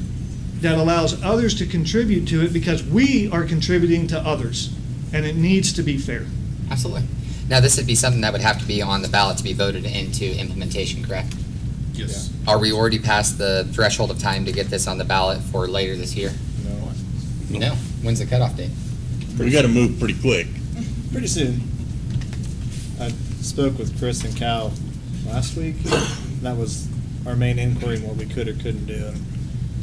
that allows others to contribute to it, because we are contributing to others, and it needs to be fair. Absolutely. Now, this would be something that would have to be on the ballot to be voted into implementation, correct? Yes. Are we already past the threshold of time to get this on the ballot for later this year? No. No. When's the cutoff date? We gotta move pretty quick. Pretty soon. I spoke with Chris and Cal last week. That was our main inquiry on what we could or couldn't do. And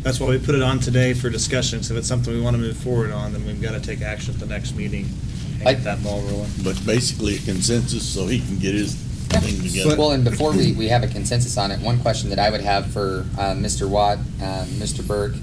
that's why we put it on today for discussion. So if it's something we want to move forward on, then we've got to take action at the next meeting and get that ball rolling. But basically a consensus so he can get his thing together. Well, and before we have a consensus on it, one question that I would have for Mr. Watt, Mr. Burke,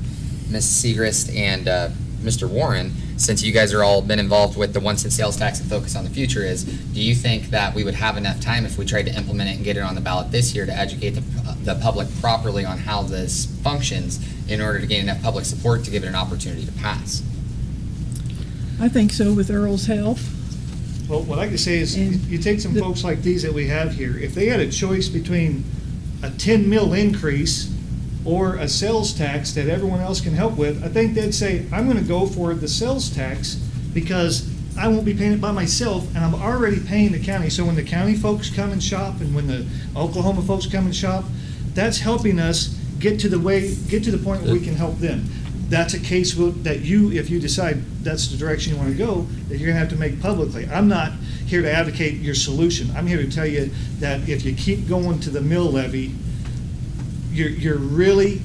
Ms. Segrist, and Mr. Warren, since you guys are all been involved with the 1 cent sales tax and focus on the future, is do you think that we would have enough time if we tried to implement it and get it on the ballot this year to educate the public properly on how this functions in order to gain enough public support to give it an opportunity to pass? I think so, with Earl's help. Well, what I can say is, And you take some folks like these that we have here, if they had a choice between a 10 mil increase or a sales tax that everyone else can help with, I think they'd say, I'm gonna go for the sales tax because I won't be paying it by myself, and I'm already paying the county. So when the county folks come and shop, and when the Oklahoma folks come and shop, that's helping us get to the point where we can help them. That's a case that if you decide that's the direction you wanna go, that you're gonna have to make publicly. I'm not here to advocate your solution. I'm here to tell you that if you keep going to the mill levy, you're really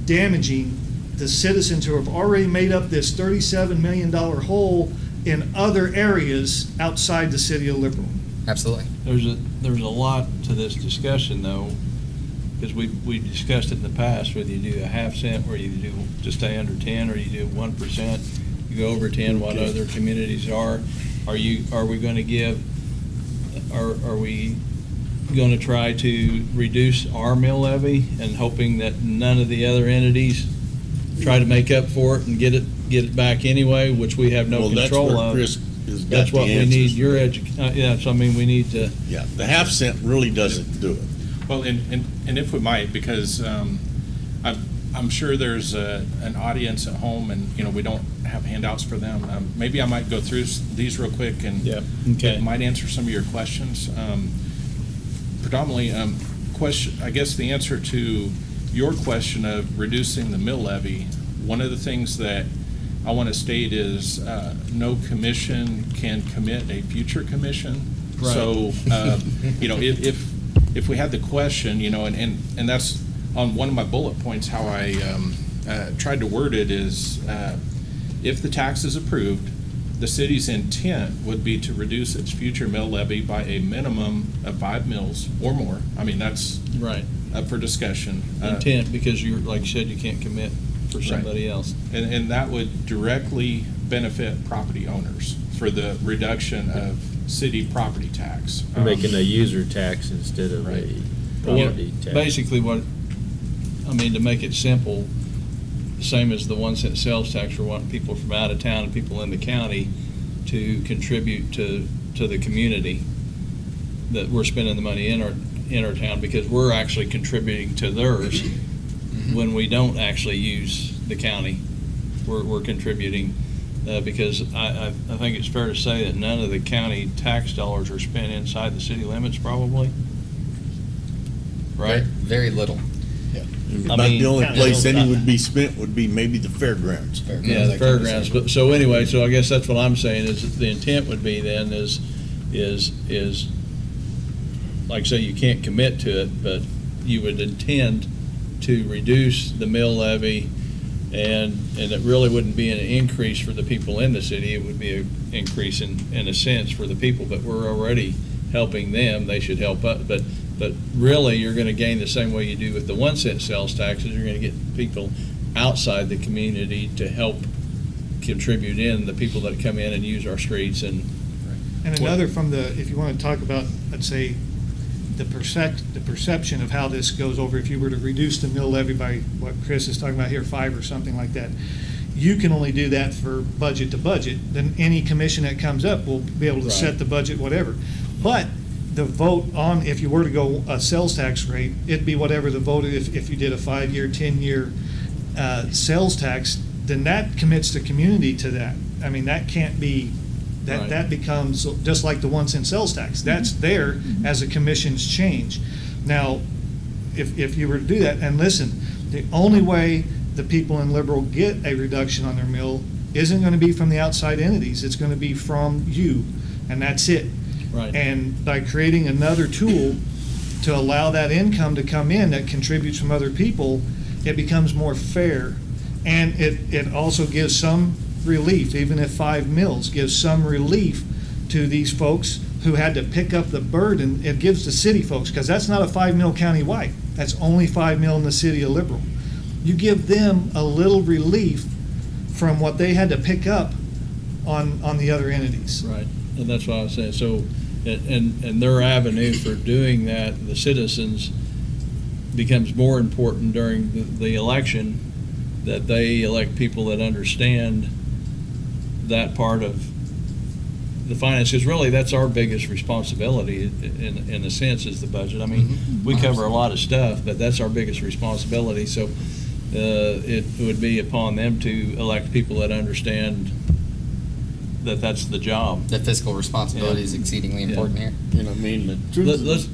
damaging the citizens who have already made up this $37 million hole in other areas outside the city of Liberal. Absolutely. There's a lot to this discussion though, because we discussed it in the past, whether you do a half cent, where you do to stay under 10, or you do 1%, you go over 10, what other communities are. Are we gonna give, are we gonna try to reduce our mill levy and hoping that none of the other entities try to make up for it and get it back anyway, which we have no control of? Well, that's where Chris has got That's the what we answers. need, your yeah, so I mean, we need to. Yeah, the half cent really doesn't do it. Well, and if we might, because I'm sure there's an audience at home, and we don't have handouts for them. Maybe I might go through these real quick, and Yeah, okay. it might answer some of your questions. Predominantly, I guess the answer to your question of reducing the mill levy, one of the things that I want to state is no commission can commit a future commission. Right. So, if we had the question, and that's on one of my bullet points, how I tried to word it is, if the tax is approved, the city's intent would be to reduce its future mill levy by a minimum of 5 mills or more. I mean, that's Right. up for discussion. Intent, because you're, like you said, you can't commit for somebody else. And that would directly benefit property owners for the reduction of city property tax. We're making a user tax instead of Right. a property tax. Basically to make it simple, same as the 1 cent sales tax, we're wanting people from out of town and people in the county to contribute to the community that we're spending the money in our town, because we're actually contributing to theirs when we don't actually use the county. We're contributing, because I think it's fair to say that none of the county tax dollars are spent inside the city limits, probably. Right? Very little. About the only place any would be spent would be maybe the fairgrounds. Yeah, the fairgrounds, but, so anyway, so I guess that's what I'm saying, is that the intent would be then is, like I say, you can't commit to it, but you would intend to reduce the mill levy, and it really wouldn't be an increase for the people in the city, it would be an increase in a sense for the people, but we're already helping them, they should help us, but really, you're gonna gain the same way you do with the 1 cent sales taxes. You're gonna get people outside the community to help contribute in, the people that come in and use our streets and. And another if you want to talk about, let's say, the perception of how this goes over, if you were to reduce the mill levy by what Chris is talking about here, 5 or something like that, you can only do that for budget to budget. Then any commission that comes up will be able to set the budget, whatever. But the vote on, if you were to go a sales tax rate, it'd be whatever the vote, if you did a 5-year, 10-year sales tax, then that commits the community to that. I mean, that can't be, that becomes just like the 1 cent sales tax. That's there as the commissions change. Now, if you were to do that, and listen, the only way the people in Liberal get a reduction on their mill isn't gonna be from the outside entities, it's gonna be from you, and that's it. Right. And by creating another tool to allow that income to come in that contributes from other people, it becomes more fair. And it also gives some relief, even if 5 mills, gives some relief to these folks who had to pick up the burden. It gives the city folks, because that's not a 5 mil countywide, that's only 5 mil in the city of Liberal. You give them a little relief from what they had to pick up on the other entities. Right, and that's what I was saying, so, and their avenue for doing that, the citizens, becomes more important during the election, that they elect people that understand that part of the finance, because really that's our biggest responsibility in a sense is the budget. I mean, we cover a lot of stuff, but that's our biggest responsibility, so it would be upon them to elect people that understand that that's the job. The fiscal responsibility is exceedingly important here. You know, I mean, the truth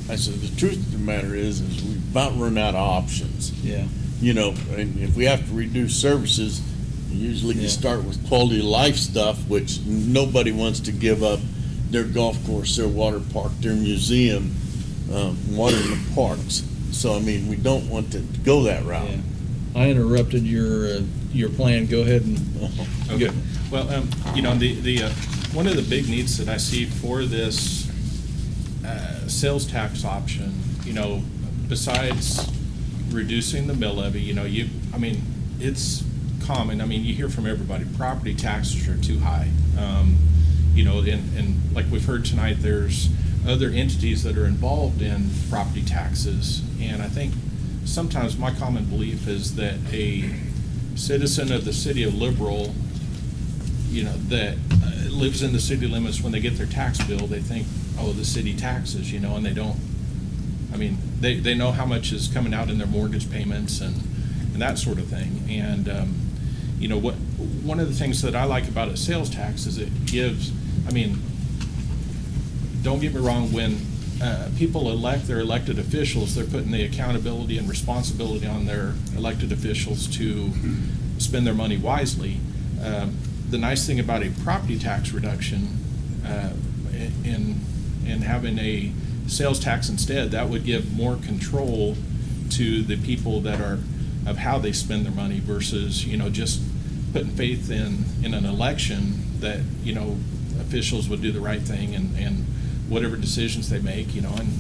I said, the truth of the matter is we've about run out of options. Yeah. You know, and if we have to reduce services, usually you start with quality of life stuff, which nobody wants to give up their golf course, their water park, their museum, watering the parks. So, I mean, we don't want to go that route. Yeah. I interrupted your plan. Go ahead and. Okay. Well, you know, the one of the big needs that I see for this sales tax option, you know, besides reducing the mill levy, you know, I mean, it's common. I mean, you hear from everybody, property taxes are too high. You know, and like we've heard tonight, there's other entities that are involved in property taxes, and I think sometimes my common belief is that a citizen of the city of Liberal, you know, that lives in the city limits, when they get their tax bill, they think, oh, the city taxes, you know, and they don't, I mean, they know how much is coming out in their mortgage payments and that sort of thing. And, you know, one of the things that I like about a sales tax is it gives, I mean, don't get me wrong, when people elect their elected officials, they're putting the accountability and responsibility on their elected officials to spend their money wisely. The nice thing about a property tax reduction in having a sales tax instead, that would give more control to the people that are of how they spend their money versus, you know, just putting faith in an election that, you know, officials would do the right thing and whatever decisions they make, you know. And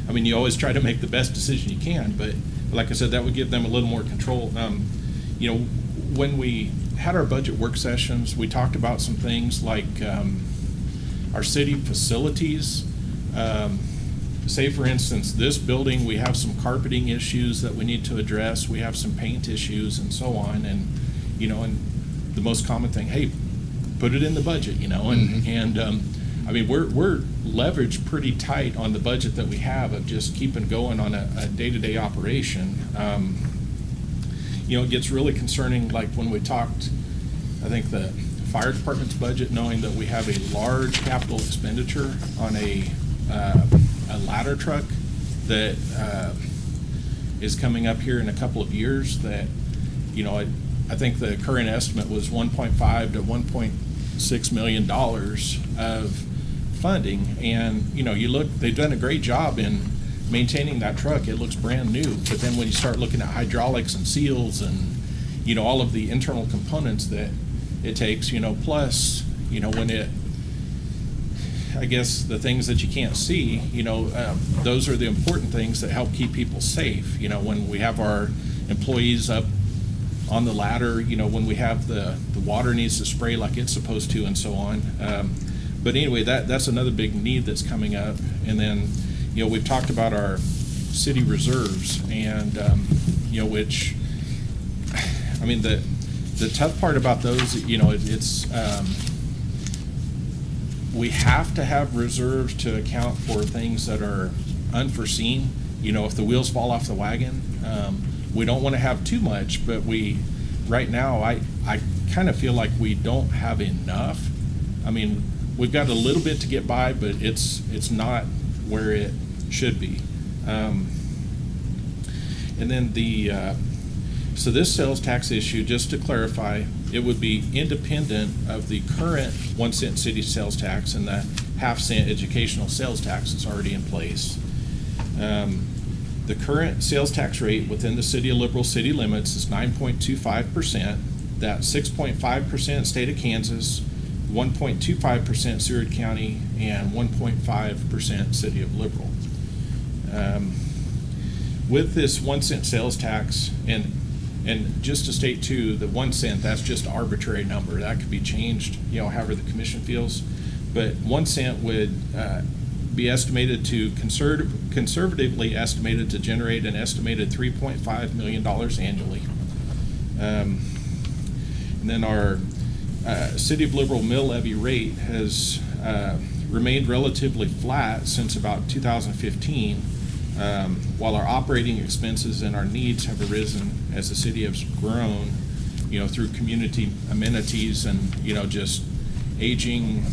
I mean, you always try to make the best decision you can, but like I said, that would give them a little more control. You know, when we had our budget work sessions, we talked about some things like our city facilities. Say, for instance, this building, we have some carpeting issues that we need to address. We have some paint issues and so on. And, you know, and the most common thing, hey, put it in the budget, you know. And I mean, we're leveraged pretty tight on the budget that we have of just keeping going on a day-to-day operation. You know, it gets really concerning, like when we talked, I think the fire department's budget, knowing that we have a large capital expenditure on a ladder truck that is coming up here in a couple of years, that, you know, I think the current estimate was $1.5 to $1.6 million of funding. And, you know, you look, they've done a great job in maintaining that truck. It looks brand new. But then when you start looking at hydraulics and seals and, you know, all of the internal components that it takes, you know, plus, you know, when it, I guess the things that you can't see, you know, those are the important things that help keep people safe. You know, when we have our employees up on the ladder, you know, when we have the water needs to spray like it's supposed to and so on. But anyway, that's another big need that's coming up. And then, you know, we've talked about our city reserves and, you know, which, I mean, the tough part about those, you know, it's, we have to have reserves to account for things that are unforeseen. You know, if the wheels fall off the wagon, we don't want to have too much, but right now, I kind of feel like we don't have enough. I mean, we've got a little bit to get by, but it's not where it should be. And then so this sales tax issue, just to clarify, it would be independent of the current 1 cent city sales tax and the half-cent educational sales tax that's already in place. The current sales tax rate within the City of Liberal city limits is 9.25%. That's 6.5% state of Kansas, 1.25% Seward County, and 1.5% City of Liberal. With this 1 cent sales tax, and just to state too, the 1 cent, that's just an arbitrary number. That could be changed, however the commission feels. But 1 cent would be estimated to conservatively estimated to generate an estimated $3.5 million annually. And then our City of Liberal mill levy rate has remained relatively flat since about 2015, while our operating expenses and our needs have arisen as the city has grown, through community amenities and, just aging,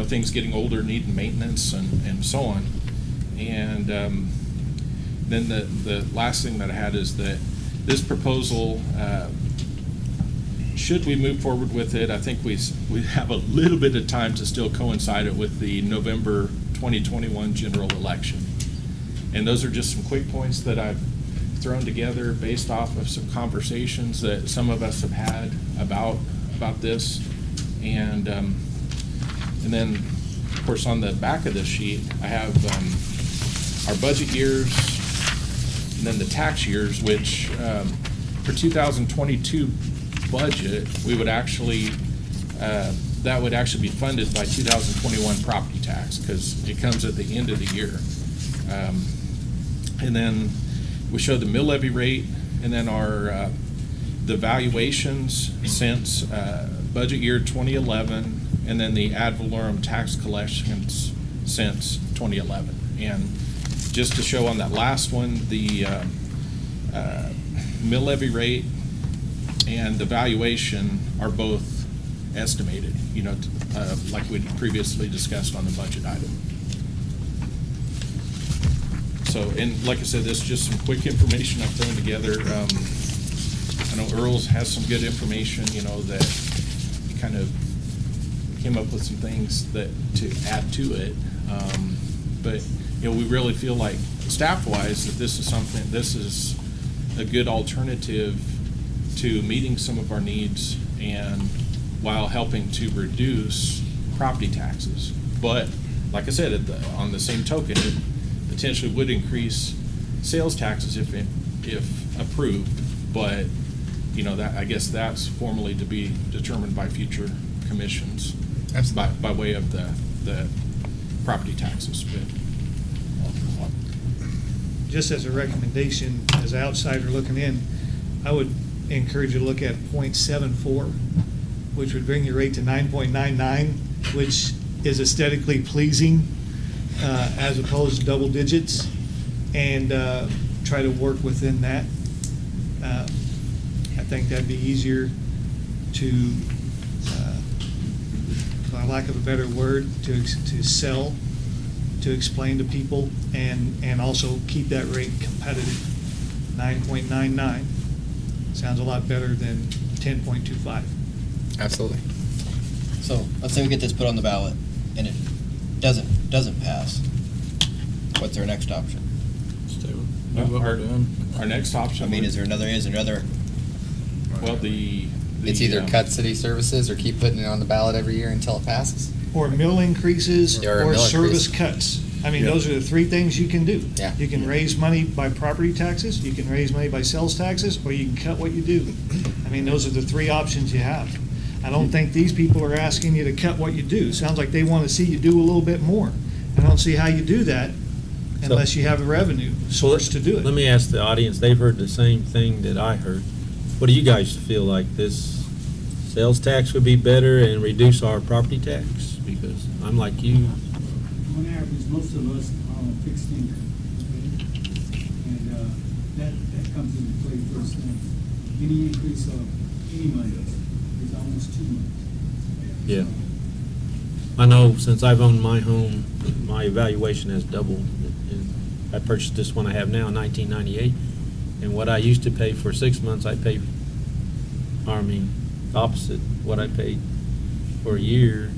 things getting older, needing maintenance and so on. And then the last thing that I had is that this proposal, should we move forward with it, I think we have a little bit of time to still coincide it with the November 2021 general election. And those are just some quick points that I've thrown together based off of some conversations that some of us have had about this. And then, of course, on the back of this sheet, I have our budget years and then the tax years, which for 2022 budget, we would actually, that would actually be funded by 2021 property tax because it comes at the end of the year. And then we show the mill levy rate and then our the valuations since budget year 2011 and then the ad valorem tax collections since 2011. And just to show on that last one, the mill levy rate and the valuation are both estimated, like we previously discussed on the budget item. So, and like I said, this is just some quick information I've thrown together. I know Earl's has some good information, that he kind of came up with some things that to add to it. But, we really feel like staff-wise that this is a good alternative to meeting some of our needs and while helping to reduce property taxes. But like I said, on the same token, it potentially would increase sales taxes if approved. But that, I guess that's formally to be determined by future commissions. Absolutely. By way of the property taxes. But Just as a recommendation, as an outsider looking in, I would encourage you to look at 0.74, which would bring your rate to 9.99, which is aesthetically pleasing as opposed to double digits, and try to work within that. I think that'd be easier to, for lack of a better word, to sell, to explain to people, and also keep that rate competitive. 9.99 sounds a lot better than 10.25. Absolutely. So let's say we get this put on the ballot and it doesn't pass. What's our next option? Our next option. I mean, is there another? Well, It's either cut city services or keep putting it on the ballot every year until it passes. Or mill increases, Or a or mill service increase. cuts. I mean, those are the three things you can do. Yeah. You can raise money by property taxes, you can raise money by sales taxes, or you can cut what you do. I mean, those are the three options you have. I don't think these people are asking you to cut what you do. Sounds like they want to see you do a little bit more. I don't see how you do that unless you have a revenue source to do it. Let me ask the audience, they've heard the same thing that I heard. What do you guys feel like? This sales tax would be better and reduce our property tax? Because I'm like you. On average, most of us are on a fixed income, okay? And that comes into play first thing. Any increase of any money is almost too much. Yeah. I know since I've owned my home, my evaluation has doubled. And I purchased this one I have now in 1998. And what I used to pay for 6 months, I pay, opposite what I paid for a year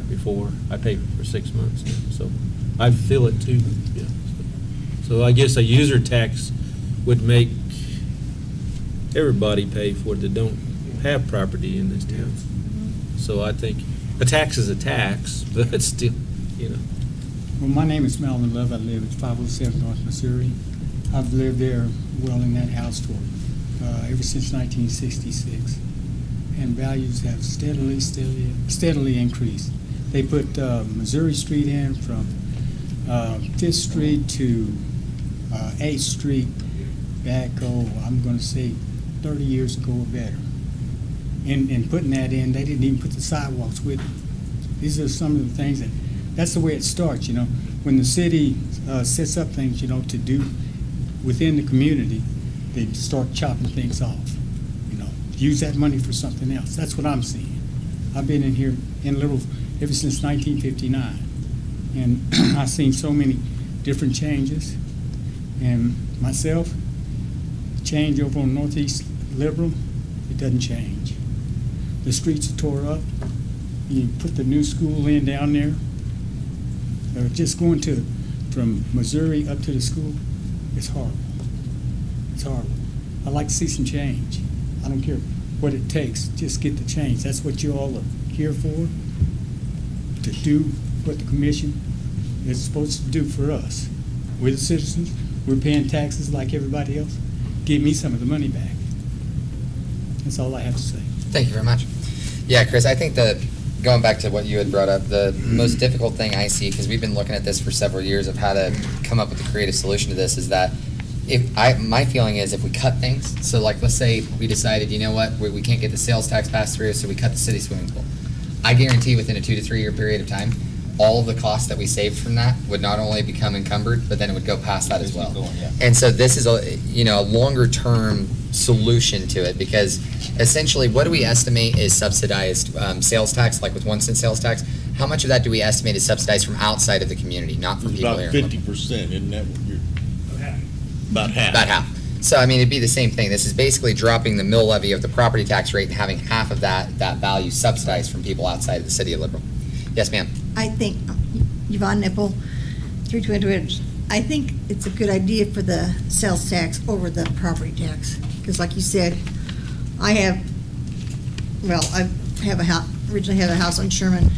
before. I paid for 6 months now, so I feel it too, yeah. So I guess a user tax would make everybody pay for it that don't have property in this town. So I think a tax is a tax, but it's still, you know. Well, my name is Melvin Love. I live at 507 North Missouri. I've lived there, well, in that house for ever since 1966. And values have steadily increased. They put Missouri Street in from 5th Street to 8th Street back, I'm going to say 30 years ago or better. In putting that in, they didn't even put the sidewalks with it. These are some of the things that's the way it starts, you know. When the city sets up things, you know, to do within the community, they start chopping things off, you know. Use that money for something else. That's what I'm seeing. I've been in here in Liberal ever since 1959, and I've seen so many different changes. And myself, change over on Northeast Liberal, it doesn't change. The streets are tore up. You put the new school in down there. Just going from Missouri up to the school, it's horrible. It's horrible. I'd like to see some change. I don't care what it takes, just get the change. That's what you all are here for, to do what the commission is supposed to do for us. We're the citizens. We're paying taxes like everybody else. Give me some of the money back. That's all I have to say. Thank you very much. Yeah, Chris, I think going back to what you had brought up, the most difficult thing I see, because we've been looking at this for several years of how to come up with a creative solution to this, is that my feeling is if we cut things, so like let's say we decided, you know what, we can't get the sales tax passed through, so we cut the city swimming pool. I guarantee within a 2 to 3 year period of time, all of the costs that we saved from that would not only become encumbered, but then it would go past that as well. And so this is a longer term solution to it, because essentially what do we estimate is subsidized sales tax, like with 1 cent sales tax? How much of that do we estimate is subsidized from outside of the community, not from people About here? 50%, isn't that what you're? About half. About half. So I mean, it'd be the same thing. This is basically dropping the mill levy of the property tax rate and having half of that value subsidized from people outside of the city of Liberal. Yes, ma'am. I think, Yvonne Nipple, 322, I think it's a good idea for the sales tax over the property tax. Because like you said, I originally had a house on Sherman,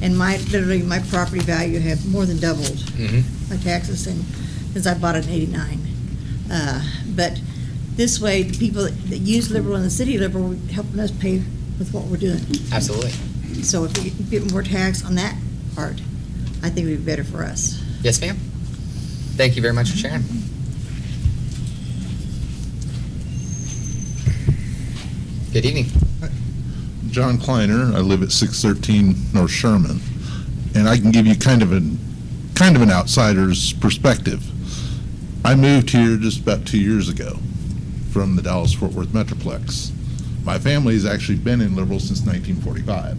and literally my property value have more than doubled my taxes since I bought it in '89. But this way, the people that use Liberal in the city of Liberal are helping us pay with what we're doing. Absolutely. So if we get more tax on that part, I think it would be better for us. Yes, ma'am. Thank you very much for sharing. Good evening. John Kleiner. I live at 613 North Sherman, and I can give you kind of an outsider's perspective. I moved here just about 2 years ago from the Dallas-Fort Worth Metroplex. My family has actually been in Liberal since 1945.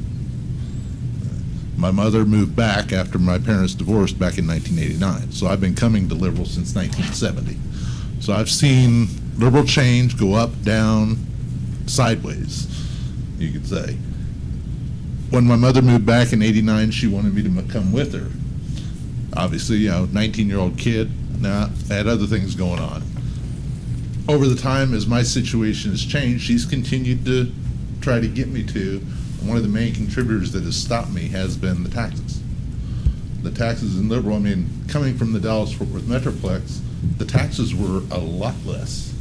My mother moved back after my parents divorced back in 1989, so I've been coming to Liberal since 1970. So I've seen Liberal change go up, down, sideways, you could say. When my mother moved back in '89, she wanted me to come with her. Obviously, 19-year-old kid. Now, I had other things going on. Over the time, as my situation has changed, she's continued to try to get me to. And one of the main contributors that has stopped me has been the taxes. The taxes in Liberal, coming from the Dallas-Fort Worth Metroplex, the taxes were a lot less.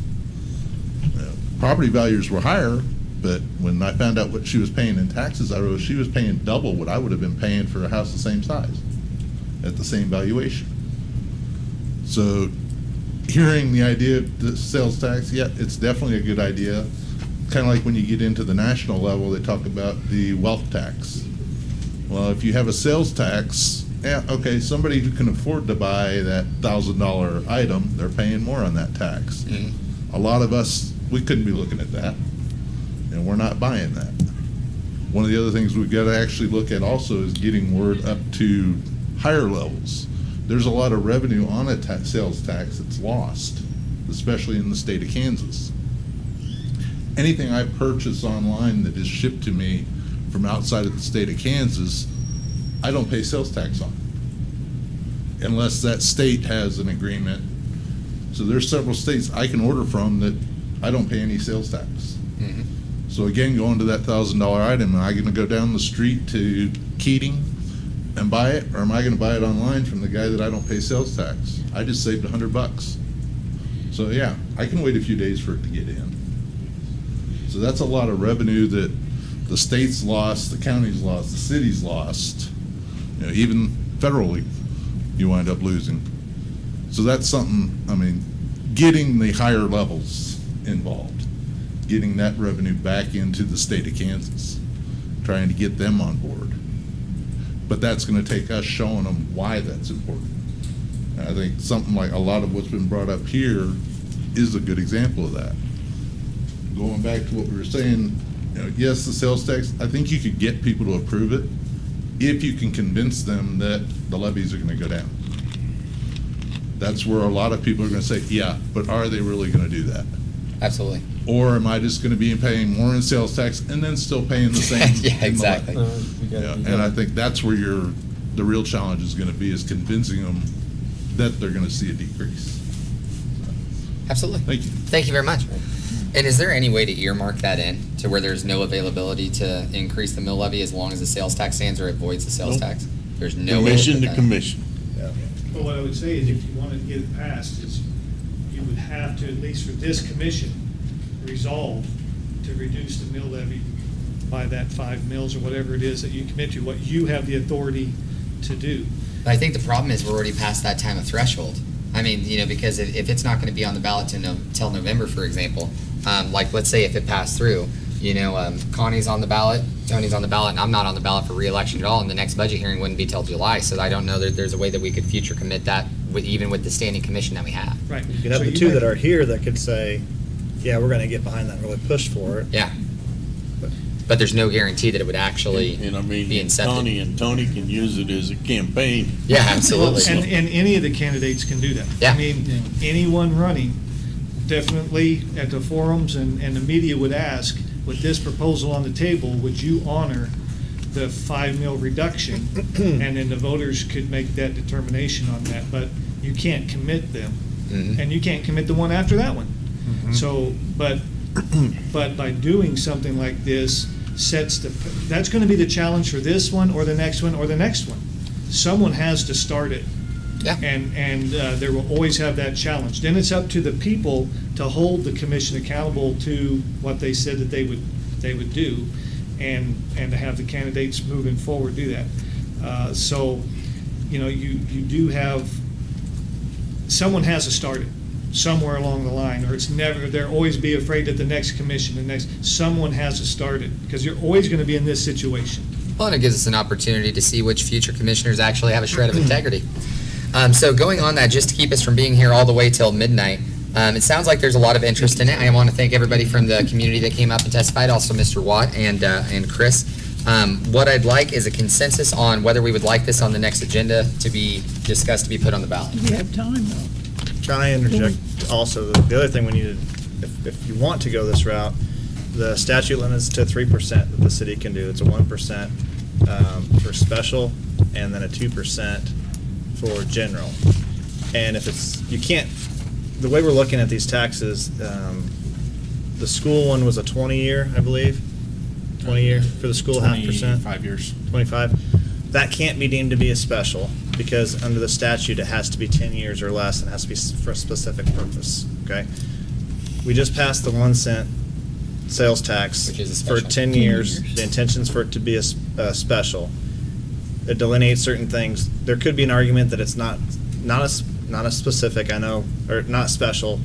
Property values were higher, but when I found out what she was paying in taxes, I realized she was paying double what I would have been paying for a house the same size, at the same valuation. So hearing the idea of the sales tax, yeah, it's definitely a good idea. Kind of like when you get into the national level, they talk about the wealth tax. Well, if you have a sales tax, yeah, okay, somebody who can afford to buy that $1,000 item, they're paying more on that tax. A lot of us, we couldn't be looking at that, and we're not buying that. One of the other things we've got to actually look at also is getting word up to higher levels. There's a lot of revenue on a sales tax that's lost, especially in the state of Kansas. anything I purchase online that is shipped to me from outside of the state of Kansas, I don't pay sales tax on, unless that state has an agreement. So there's several states I can order from that I don't pay any sales tax. So again, going to that $1,000 item, am I gonna go down the street to Keating and buy it, or am I gonna buy it online from the guy that I don't pay sales tax? I just saved $100. So yeah, I can wait a few days for it to get in. So that's a lot of revenue that the state's lost, the county's lost, the city's lost, you know, even federally, you wind up losing. So that's something, I mean, getting the higher levels involved, getting that revenue back into the state of Kansas, trying to get them on board. But that's gonna take us showing them why that's important. And I think something like a lot of what's been brought up here is a good example of that. Going back to what we were saying, you know, yes, the sales tax, I think you could get people to approve it if you can convince them that the levies are gonna go down. That's where a lot of people are gonna say, yeah, but are they really gonna do that? Absolutely. Or am I just gonna be paying more in sales tax and then still paying the same? Yeah, exactly. Yeah, and I think that's where the real challenge is gonna be, is convincing them that they're gonna see a decrease. Absolutely. Thank you. Thank you very much. And is there any way to earmark that in to where there's no availability to increase the mill levy as long as the sales tax stands or it voids the sales Nope. tax? There's no way. Commission put to that in. commission. But what I would say is if you wanted to get it passed, is you would have to, at least for this commission, resolve to reduce the mill levy by that 5 mills or whatever it is that you commit to, what you have the authority to do. But I think the problem is we're already past that time of threshold. I mean, you know, because if it's not gonna be on the ballot till November, for example, like, let's say if it passed through, you know, Connie's on the ballot, Tony's on the ballot, and I'm not on the ballot for re-election at all, and the next budget hearing wouldn't be till July, so I don't know that there's a way that we could future commit that even with the standing commission that we have. Right. You could have the two that are here that could say, yeah, we're gonna get behind that and really push for it. Yeah. But there's no guarantee that it would actually And I mean, be accepted. Connie and Tony can use it as a campaign. Yeah, absolutely. And any of the candidates can do that. Yeah. I mean, anyone running, definitely at the forums and the media would ask, with this proposal on the table, would you honor the 5 mil reduction? And then the voters could make that determination on that, but you can't commit them. Mhm. And you can't commit the one after that one. So, but by doing something like this, that's gonna be the challenge for this one, or the next one, or the next one. Someone has to start it. Yeah. And there will always have that challenge. Then it's up to the people to hold the commission accountable to what they said that they would do, and to have the candidates moving forward do that. So, you know, you do have, someone has to start it somewhere along the line, or it's never, they'll always be afraid that the next commission, someone has to start it, because you're always gonna be in this situation. Well, and it gives us an opportunity to see which future commissioners actually have a shred of integrity. So going on that, just to keep us from being here all the way till midnight, it sounds like there's a lot of interest in it. I want to thank everybody from the community that came up and testified, also Mr. Watt and Chris. What I'd like is a consensus on whether we would like this on the next agenda to be discussed, to be put on the ballot. We have time, though. Can I interject also, the other thing we need to, if you want to go this route, the statute limits to 3% that the city can do. It's a 1% for special, and then a 2% for general. And if it's, you can't, the way we're looking at these taxes, the school one was a 20-year, I believe, 20-year for the school, 0.5%. 25 years. 25. That can't be deemed to be a special, because under the statute, it has to be 10 years or less, and it has to be for a specific purpose, okay? We just passed the 1 cent sales tax Which is a for special. 10 years. The intention's for it to be a special. It delineates certain things. There could be an argument that it's not a specific, I know, or not special.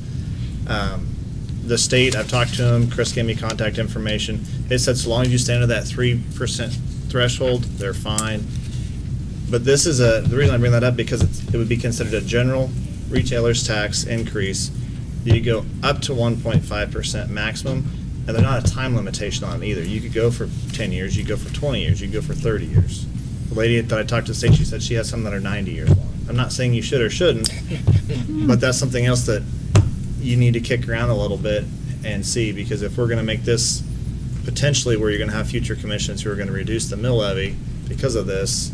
The state, I've talked to them, Chris gave me contact information. It said so long as you stand at that 3% threshold, they're fine. But this is the reason I bring that up, because it would be considered a general retailer's tax increase. You go up to 1.5% maximum, and there's not a time limitation on it either. You could go for 10 years, you could go for 20 years, you could go for 30 years. The lady that I talked to the state, she said she has some that are 90 years long. I'm not saying you should or shouldn't, but that's something else that you need to kick around a little bit and see, because if we're gonna make this potentially where you're gonna have future commissions who are gonna reduce the mill levy because of this,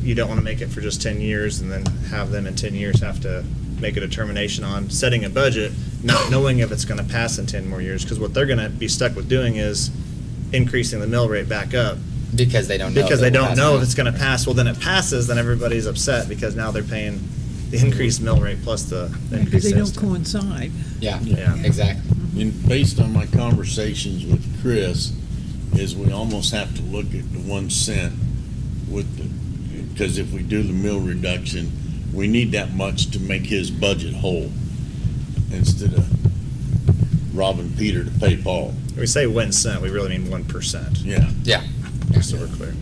you don't wanna make it for just 10 years and then have them in 10 years have to make a determination on setting a budget, not knowing if it's gonna pass in 10 more years, because what they're gonna be stuck with doing is increasing the mill rate back up. Because they don't know. Because if they it will don't pass know or if not. it's gonna pass. Well, then it passes, then everybody's upset because now they're paying the increased mill rate plus the Because increased they don't sales tax. coincide. Yeah, Yeah. exactly. And based on my conversations with Chris, is we almost have to look at the 1 cent with the, because if we do the mill reduction, we need that much to make his budget whole instead of robbing Peter to pay Paul. When we say 1 cent, we really mean 1%. Yeah. Yeah. Just so we're clear.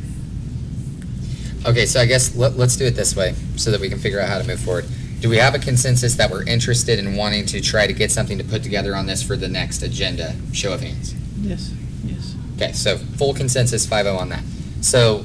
Okay, so I guess let's do it this way so that we can figure out how to move forward. Do we have a consensus that we're interested in wanting to try to get something to put together on this for the next agenda? Show of hands. Yes, yes. Okay, so full consensus, 5-0 on that. So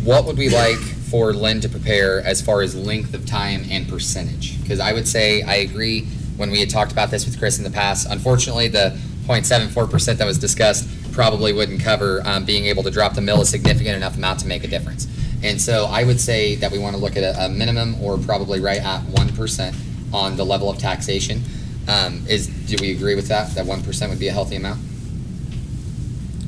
what would we like for Lynn to prepare as far as length of time and percentage? Because I would say I agree when we had talked about this with Chris in the past. Unfortunately, the 0.74% that was discussed probably wouldn't cover being able to drop the mill a significant enough amount to make a difference. And so I would say that we want to look at a minimum or probably right at 1% on the level of taxation. Do we agree with that? That 1% would be a healthy amount?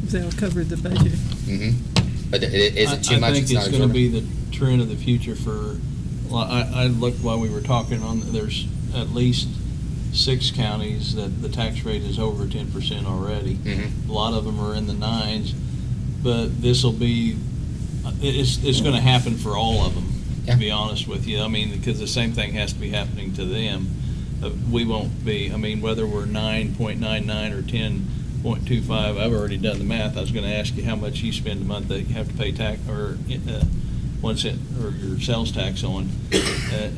That'll cover the budget. Mm-hmm. But is it too much? I think not it's gonna exorbitant? be the trend of the future for, well, I looked while we were talking on, there's at least 6 counties that the tax rate is over 10% already. Mhm. A lot of them are in the 9s, but this'll be, it's gonna happen for all of them, Yeah. to be honest with you. I mean, because the same thing has to be happening to them. We won't be, I mean, whether we're 9.99 or 10.25, I've already done the math. I was gonna ask you how much you spend a month that you have to pay tax, or 1 cent, or your sales tax on,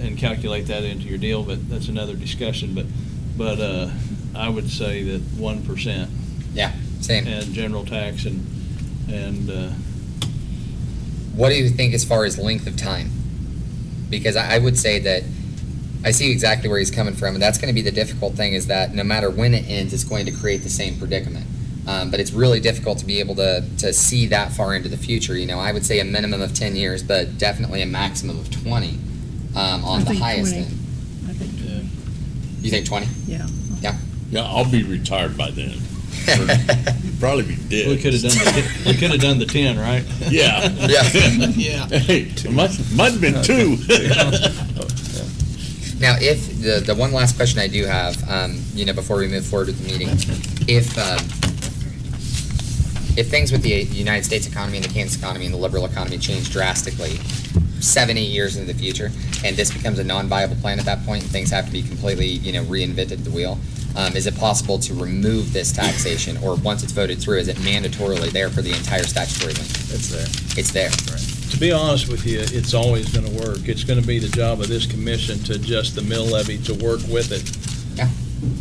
and calculate that into your deal, but that's another discussion. But I would say that 1%. Yeah, same. And general tax and What do you think as far as length of time? Because I would say that I see exactly where he's coming from, and that's going to be the difficult thing, is that no matter when it ends, it's going to create the same predicament. But it's really difficult to be able to see that far into the future. You know, I would say a minimum of 10 years, but definitely a maximum of 20 on the think highest 20. end. I think, You think 20? yeah. Yeah. Yeah, I'll be retired by then. Probably be dead. we could have done the 10, right? Yeah. Yeah. Yeah. Hey, it might have been 2. Now, if the one last question I do have, before we move forward with the meeting, if things with the United States economy and the Kansas economy and the liberal economy change drastically 7-8 years into the future, and this becomes a non-viable plan at that point, and things have to be completely, reinvented at the wheel, is it possible to remove this taxation, or once it's voted through, is it mandatorily there for the entire statutory length? It's there. It's there. To be honest with you, it's always gonna work. It's gonna be the job of this commission to adjust the mill levy to work with it. Yeah.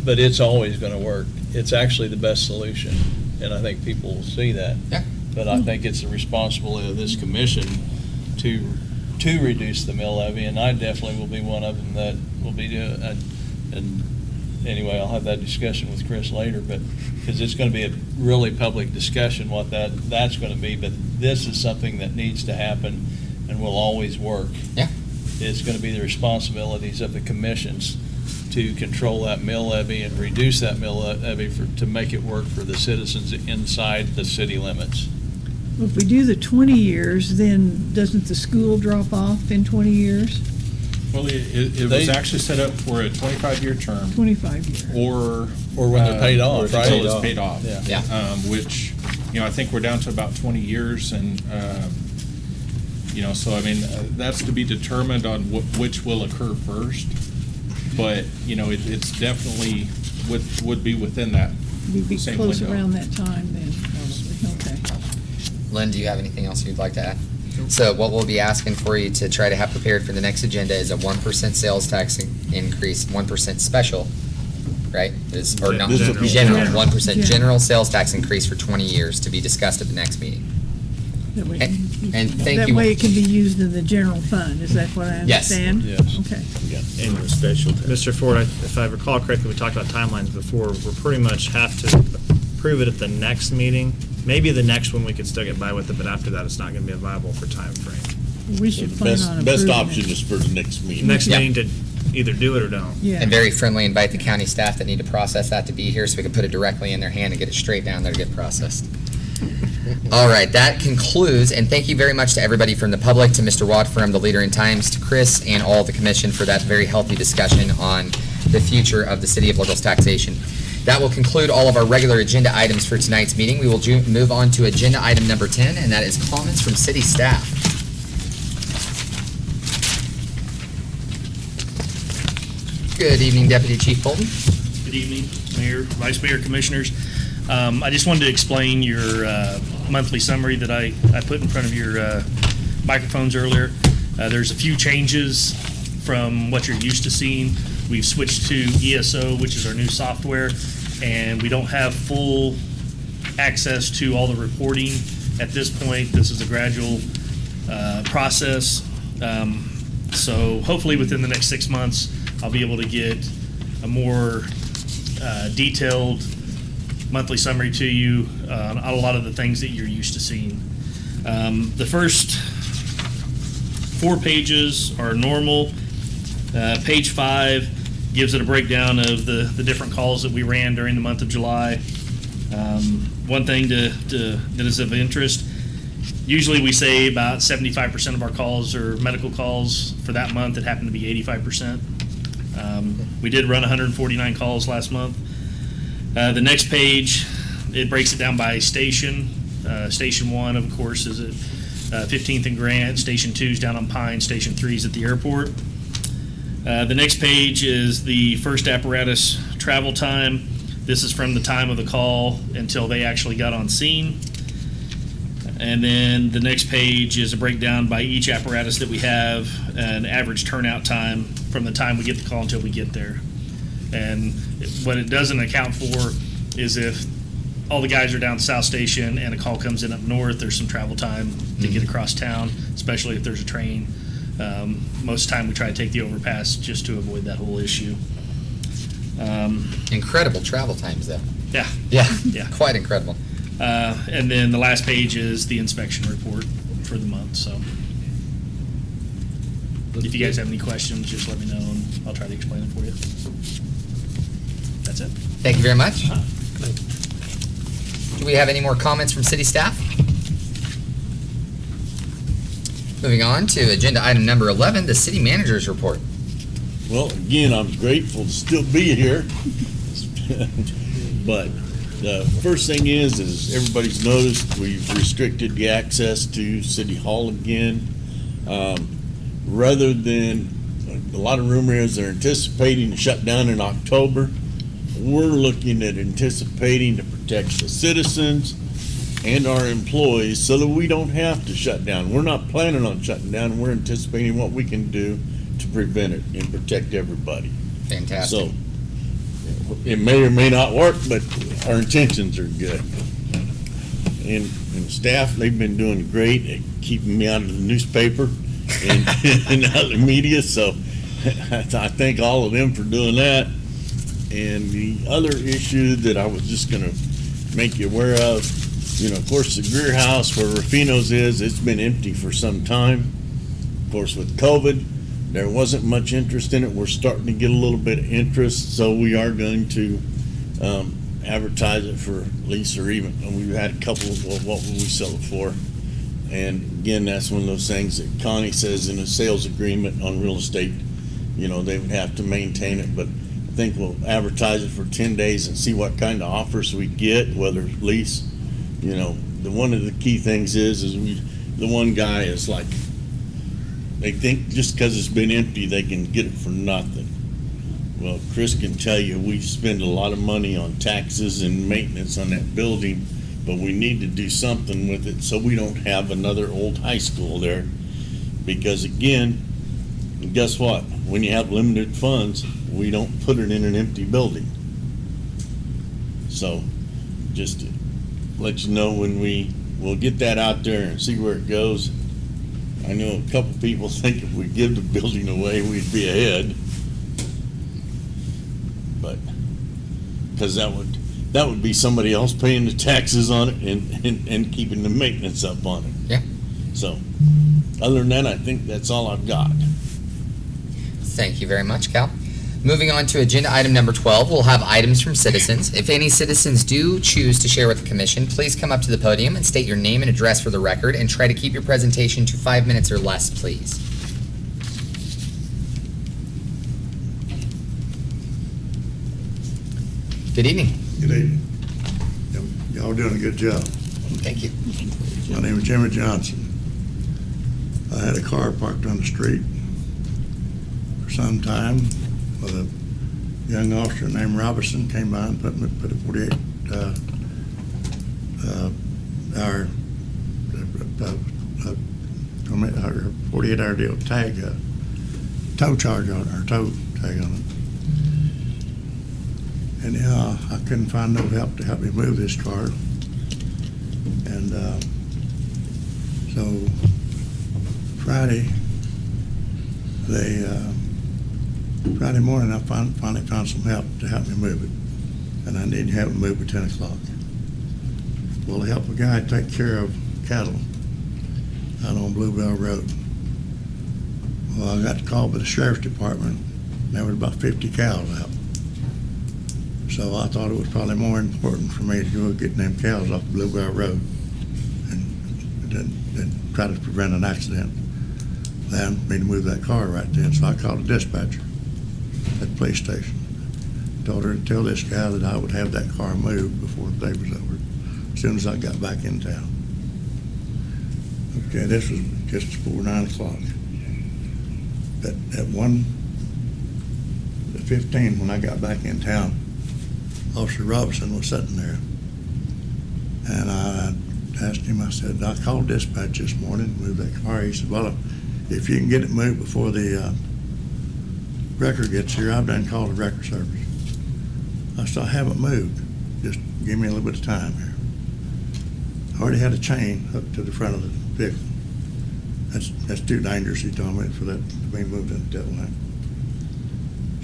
But it's always gonna work. It's actually the best solution, and I think people will see that. Yeah. But I think it's the responsibility of this commission to reduce the mill levy, and I definitely will be one of them that will be doing it. And anyway, I'll have that discussion with Chris later, but, because it's gonna be a really public discussion what that's gonna be, but this is something that needs to happen and will always work. Yeah. It's gonna be the responsibilities of the commissions to control that mill levy and reduce that mill levy to make it work for the citizens inside the city limits. Well, if we do the 20 years, then doesn't the school drop off in 20 years? Well, it was actually set up for a 25-year term. 25 years. Or when they're paid off, right? Until it's paid off. Yeah. Which, I think we're down to about 20 years, and, so, I mean, that's to be determined on which will occur first. But, it's definitely would be within that We'd be same close window. around that time then, probably. Okay. Lynn, do you have anything else you'd like to add? So what we'll be asking for you to try to have prepared for the next agenda is a 1% sales tax increase, 1% special, right? This will be General, general. 1% Yeah. general sales tax increase for 20 years to be discussed at the next meeting. That way, And thank that you. way it can be used in the general fund, is that what I Yes. understand? Yes. Okay. And Mr. Ford, if I recall correctly, we talked about timelines before. We'll pretty much have to approve it at the next meeting. Maybe the next one we could still get by with it, but after that, it's not gonna be a viable for time frame. We So should the plan best, on best approving option it. is for the next meeting. Next Yeah. meeting to either do it or don't. Yeah. And very friendly, invite the county staff that need to process that to be here so we can put it directly in their hand and get it straight down there to get processed. All right, that concludes, and thank you very much to everybody from the public, to Mr. Wadfirm, the Leader in Times, to Chris, and all the commission for that very healthy discussion on the future of the City of Little's taxation. That will conclude all of our regular agenda items for tonight's meeting. We will move on to agenda item number 10, and that is comments from city staff. Good evening, Deputy Chief Bolton. Good evening, Mayor, Vice Mayor, Commissioners. I just wanted to explain your monthly summary that I put in front of your microphones earlier. There's a few changes from what you're used to seeing. We've switched to ESO, which is our new software, and we don't have full access to all the reporting at this point. This is a gradual process. So hopefully within the next 6 months, I'll be able to get a more detailed monthly summary to you on a lot of the things that you're used to seeing. The first 4 pages are normal. Page 5 gives it a breakdown of the different calls that we ran during the month of July. One thing that is of interest, usually we say about 75% of our calls are medical calls. For that month, it happened to be 85%. We did run 149 calls last month. The next page, it breaks it down by station. Station 1, of course, is at 15th and Grant. Station 2 is down on Pine. Station 3 is at the airport. The next page is the first apparatus travel time. This is from the time of the call until they actually got on scene. And then the next page is a breakdown by each apparatus that we have, an average turnout time from the time we get the call until we get there. And what it doesn't account for is if all the guys are down South Station and a call comes in up north, there's some travel time to get across town, especially if there's a train. Most of the time we try to take the overpass just to avoid that whole issue. Incredible travel times, though. Yeah. Yeah, Yeah. quite incredible. And then the last page is the inspection report for the month, so. If you guys have any questions, just let me know and I'll try to explain it for you. That's it. Thank you very much. Do we have any more comments from city staff? Moving on to agenda item number 11, the city manager's report. Well, again, I'm grateful to still be here. But the first thing is everybody's noticed we've restricted the access to City Hall again. Rather than, a lot of rumor is they're anticipating to shut down in October. We're looking at anticipating to protect the citizens and our employees so that we don't have to shut down. We're not planning on shutting down. We're anticipating what we can do to prevent it and protect everybody. Fantastic. So it may or may not work, but our intentions are good. And staff, they've been doing great at keeping me out of the newspaper and, and out of the media, so I thank all of them for doing that. And the other issue that I was just gonna make you aware of, of course, the Greer House where Rufino's is, it's been empty for some time. Of course, with COVID, there wasn't much interest in it. We're starting to get a little bit of interest, so we are going to advertise it for lease or even, and we've had a couple of, well, what would we sell it for? And again, that's one of those things that Connie says in a sales agreement on real estate, they would have to maintain it, but I think we'll advertise it for 10 days and see what kind of offers we get, whether it's lease. One of the key things is the one guy is like, they think just because it's been empty, they can get it for nothing. Well, Chris can tell you, we spend a lot of money on taxes and maintenance on that building, but we need to do something with it so we don't have another old high school there. Because again, guess what? When you have limited funds, we don't put it in an empty building. So, just to let you know, when we'll get that out there and see where it goes. I know a couple people think if we give the building away, we'd be ahead. But, because that would be somebody else paying the taxes on it and keeping the maintenance up on it. Yeah. So, other than that, I think that's all I've got. Thank you very much, Cal. Moving on to agenda item number 12, we'll have items from citizens. If any citizens do choose to share with the commission, please come up to the podium and state your name and address for the record, and try to keep your presentation to 5 minutes or less, please. Good evening. Good evening. Y'all doing a good job. Thank you. My name is Jimmy Johnson. I had a car parked on the street for some time with a young officer named Robinson came by and put a 48-hour deal tag, tow charge on it, or tow tag on it. Anyhow, I couldn't find no help to help me move this car. And so Friday morning, I finally found some help to help me move it. And I need help to move at 10 o'clock. Well, to help a guy take care of cattle out on Bluebell Road. Well, I got called by the sheriff's department, and there was about 50 cows out. So I thought it was probably more important for me to go get them cows off Bluebell Road and try to prevent an accident than me to move that car right then. So I called the dispatcher at the police station. Told her to tell this guy that I would have that car moved before the day was over, as soon as I got back in town. Okay, this was just before 9 o'clock. At 1:15, when I got back in town, Officer Robinson was sitting there. And I asked him, I said, I called dispatch this morning, moved that car. He said, well, if you can get it moved before the wrecker gets here, I've done called the wrecker service. I said, I haven't moved. Just give me a little bit of time here. I already had a chain hooked to the front of the vehicle. That's too dangerous, he told me, for that to be moved in that way.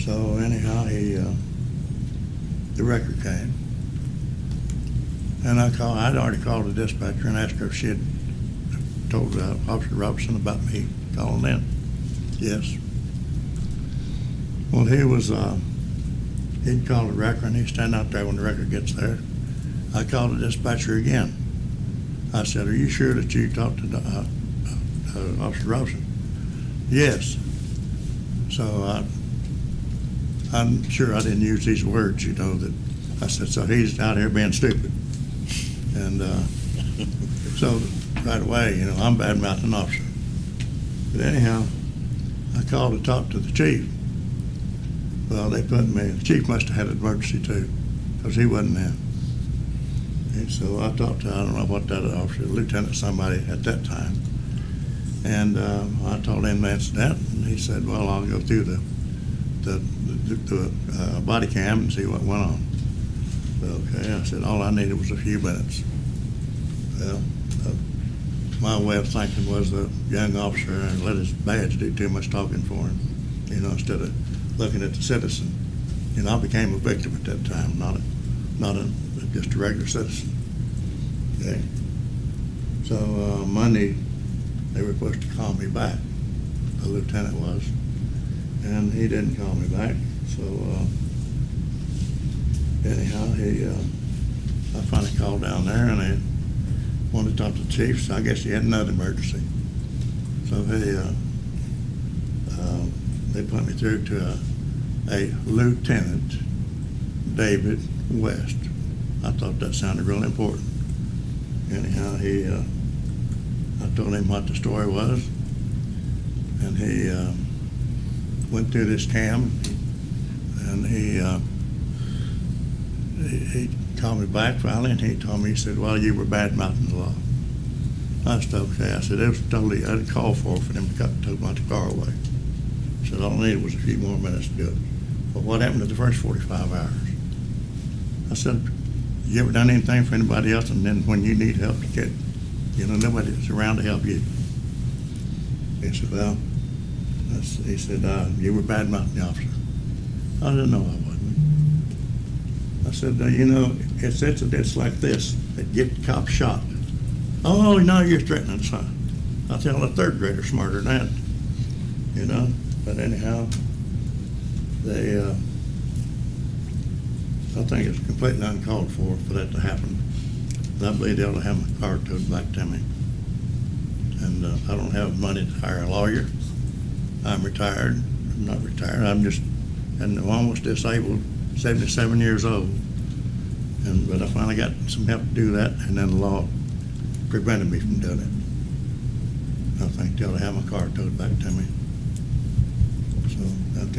So anyhow, the wrecker came. And I'd already called the dispatcher and asked her if she had told Officer Robinson about me calling in. Yes. Well, he'd called the wrecker, and he'd stand out there when the wrecker gets there. I called the dispatcher again. I said, are you sure that you talked to Officer Robinson? Yes. So I'm sure I didn't use these words, that I said, so he's out here being stupid. And so right away, I'm bad-mouthing an officer. But anyhow, I called to talk to the chief. Well, the chief must have had an emergency too, because he wasn't there. And so I talked to, I don't know what that officer, lieutenant somebody at that time. And I told him the incident, and he said, well, I'll go through the body cam and see what went on. Okay, I said, all I needed was a few minutes. Well, my way of thinking was the young officer and let his badge do too much talking for him, instead of looking at the citizen. I became a victim at that time, not just a regular citizen. Okay. So Monday, they were supposed to call me back. The lieutenant was, and he didn't call me back. So anyhow, I finally called down there, and I wanted to talk to the chief. So I guess he had another emergency. So they put me through to a Lieutenant David West. I thought that sounded really important. Anyhow, I told him what the story was, and he went through this cam, and he called me back finally, and he told me, he said, well, you were bad-mouthing the law. I said, okay. I said, it was totally uncalled for them to took my car away. I said, all I needed was a few more minutes to do it. But what happened to the first 45 hours? I said, you ever done anything for anybody else, and then when you need help to You know, nobody's around to help you. He said, well, he said, you were bad mouthing the officer. I didn't know I wasn't. I said, you know, it's incidents like this that get cops shot. Oh, now you're threatening, son. I tell a third grader smarter than that, you know. But anyhow, they, I think it's completely uncalled for that to happen. And I believe they ought to have my car towed back to me. And I don't have money to hire a lawyer. I'm retired. I'm not retired. I'm just, and I'm almost disabled, 77 years old. But I finally got some help to do that, and then the law prevented me from doing it. I think they ought to have my car towed back to me. So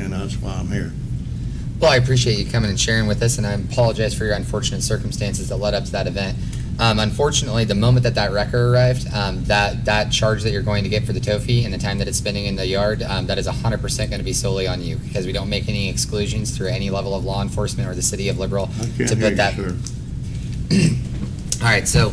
that's why I'm here. Well, I appreciate you coming and sharing with us, and I apologize for your unfortunate circumstances that led up to that event. Unfortunately, the moment that wrecker arrived, that charge that you're going to get for the tow fee and the time that it's spending in the yard, that is 100% going to be solely on you, because we don't make any exclusions through any level of law enforcement or the city of Liberal to put that. All right, so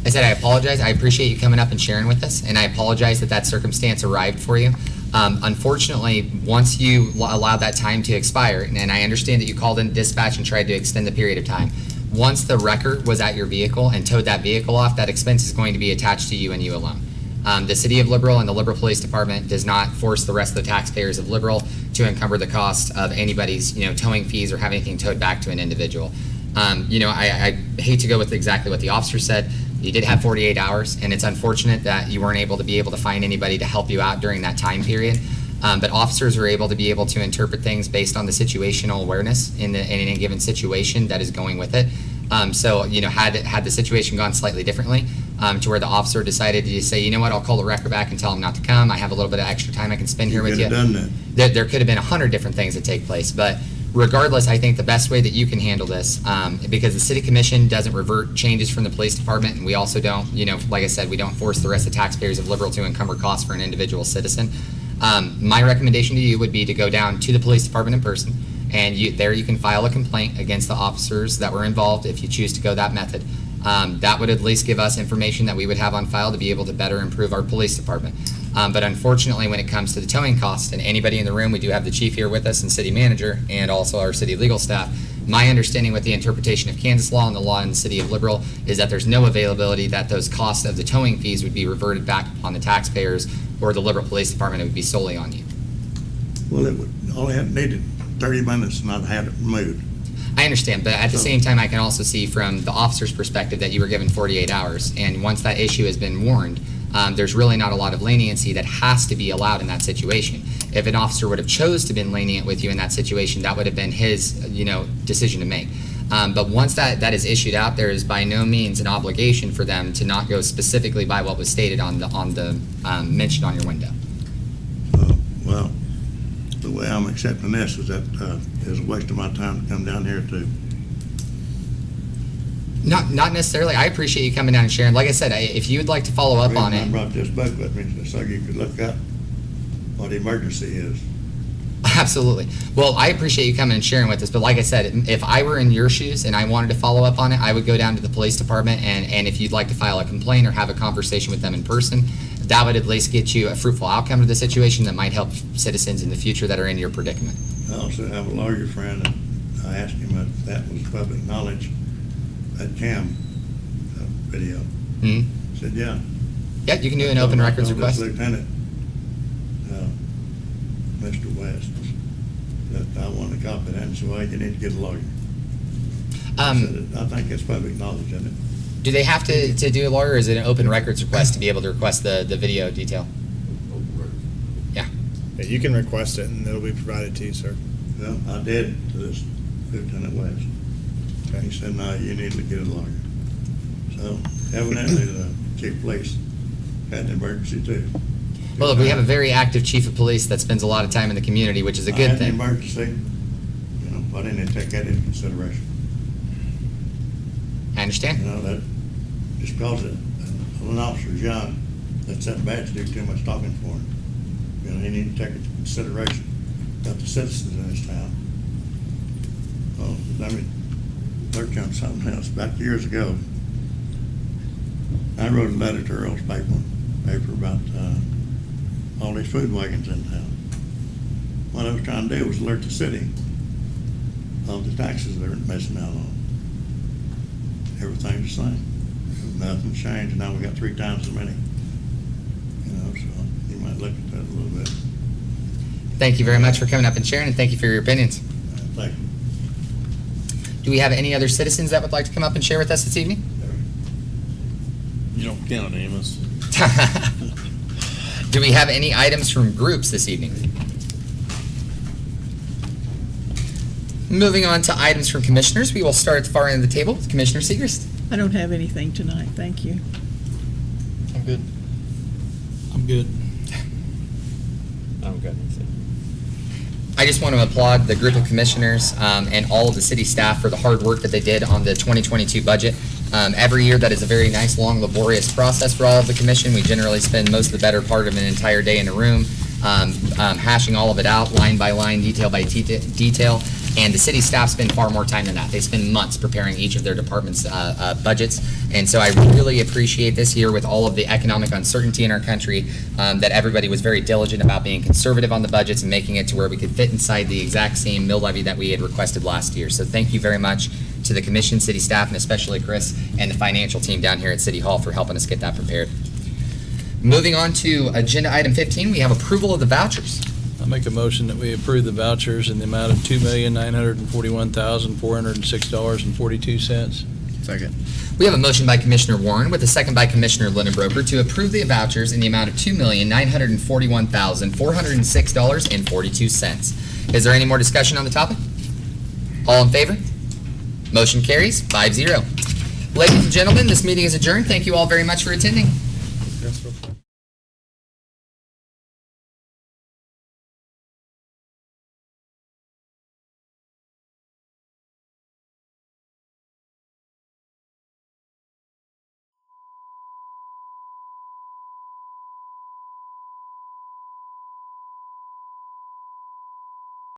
I said I apologize. I appreciate you coming up and sharing with us, and I apologize that circumstance arrived for you. Unfortunately, once you allow that time to expire, and I understand that you called in dispatch and tried to extend the period of time, once the wrecker was at your vehicle and towed that vehicle off, that expense is going to be attached to you and you alone. The City of Liberal and the Liberal Police Department does not force the rest of the taxpayers of Liberal to encumber the cost of anybody's, towing fees or have anything towed back to an individual. I hate to go with exactly what the officer said. You did have 48 hours, and it's unfortunate that you weren't able to find anybody to help you out during that time period. But officers are able to interpret things based on the situational awareness in any given situation that is going with it. So, had the situation gone slightly differently, to where the officer decided to say, you know what, I'll call the wrecker back and tell him not to come. I have a little bit of extra time I can spend here with you. You could have done that. There could have been 100 different things that take place, but regardless, I think the best way that you can handle this, because the city commission doesn't revert changes from the police department, and we also don't, like I said, we don't force the rest of the taxpayers of Liberal to encumber costs for an individual citizen. My recommendation to you would be to go down to the police department in person, and you can file a complaint against the officers that were involved if you choose to go that method. That would at least give us information that we would have on file to be able to better improve our police department. But unfortunately, when it comes to the towing costs, and anybody in the room, we do have the chief here with us and city manager and also our city legal staff. My understanding with the interpretation of Kansas law and the law in the city of Liberal is that there's no availability that those costs of the towing fees would be reverted back on the taxpayers or the Liberal Police Department. It would be solely on you. Well, it would only have needed 30 minutes and I'd had it removed. I understand, but at the same time, I can also see from the officer's perspective that you were given 48 hours, and once that issue has been warned, there's really not a lot of leniency that has to be allowed in that situation. If an officer would have chose to been lenient with you in that situation, that would have been his, decision to make. But once that is issued out, there is by no means an obligation for them to not go specifically by what was stated on the mention on your window. Well, the way I'm accepting this is that it's a waste of my time to come down here to. Not necessarily. I appreciate you coming down and sharing. Like I said, if you would like to follow up on it. I brought this book with me so you could look up what emergency is. Absolutely. Well, I appreciate you coming and sharing with us, but like I said, if I were in your shoes and I wanted to follow up on it, I would go down to the police department, and if you'd like to file a complaint or have a conversation with them in person, that would at least get you a fruitful outcome to the situation that might help citizens in the future that are in your predicament. I also have a lawyer friend, and I asked him if that was public knowledge, that cam video. Mm-hmm. He said, yeah. Yeah, you can do an open records request. Lieutenant, Mr. West, that I want a copy of that, and so well, you need to get a lawyer. I think it's public knowledge, isn't it? Do they have to do a lawyer, or is it an open records request to be able to request the video detail? Yeah. Yeah, you can request it and it'll be provided to you, sir. Well, I did it to this Lieutenant West. Okay. He said, no, you need to get a lawyer. So evidently the chief of police had an emergency too. Well, we have a very active chief of police that spends a lot of time in the community, which is a good thing. An emergency, why didn't they take that into consideration? I understand. That just because an officer's young, that's that bad to do too much talking for him. He need to take it into consideration about the citizens in this town. Well, there comes something else. Back years ago, I wrote a letter to Earl's paper about, all these food wagons in town. What I was trying to do was alert the city of the taxes they're missing out on. Everything's the same. Nothing's changed, and now we got 3 times as many. You know, so you might look at that a little bit. Thank you very much for coming up and sharing, and thank you for your opinions. Thank you. Do we have any other citizens that would like to come up and share with us this evening? You don't count, Amos. Do we have any items from groups this evening? Moving on to items from commissioners, we will start at the far end of the table with Commissioner Segrist. I don't have anything tonight, thank you. I'm good. I'm good. I don't got anything. I just want to applaud the group of commissioners and all of the city staff for the hard work that they did on the 2022 budget. Every year, that is a very nice, long, laborious process for all of the commission. We generally spend most of the better part of an entire day in a room, hashing all of it out, line by line, detail by detail. And the city staff spend far more time than that. They spend months preparing each of their departments' budgets. And so I really appreciate this year, with all of the economic uncertainty in our country, that everybody was very diligent about being conservative on the budgets and making it to where we could fit inside the exact same mill levy that we had requested last year. So thank you very much to the commission, city staff, and especially Chris and the financial team down here at City Hall for helping us get that prepared. Moving on to agenda item 15, we have approval of the vouchers. I make a motion that we approve the vouchers in the amount of $2,941,406.42. Second. We have a motion by Commissioner Warren with a second by Commissioner Lindenbroker to approve the vouchers in the amount of $2,941,406.42. Is there any more discussion on the topic? All in favor? Motion carries 5-0. Ladies and gentlemen, this meeting is adjourned. Thank you all very much for attending.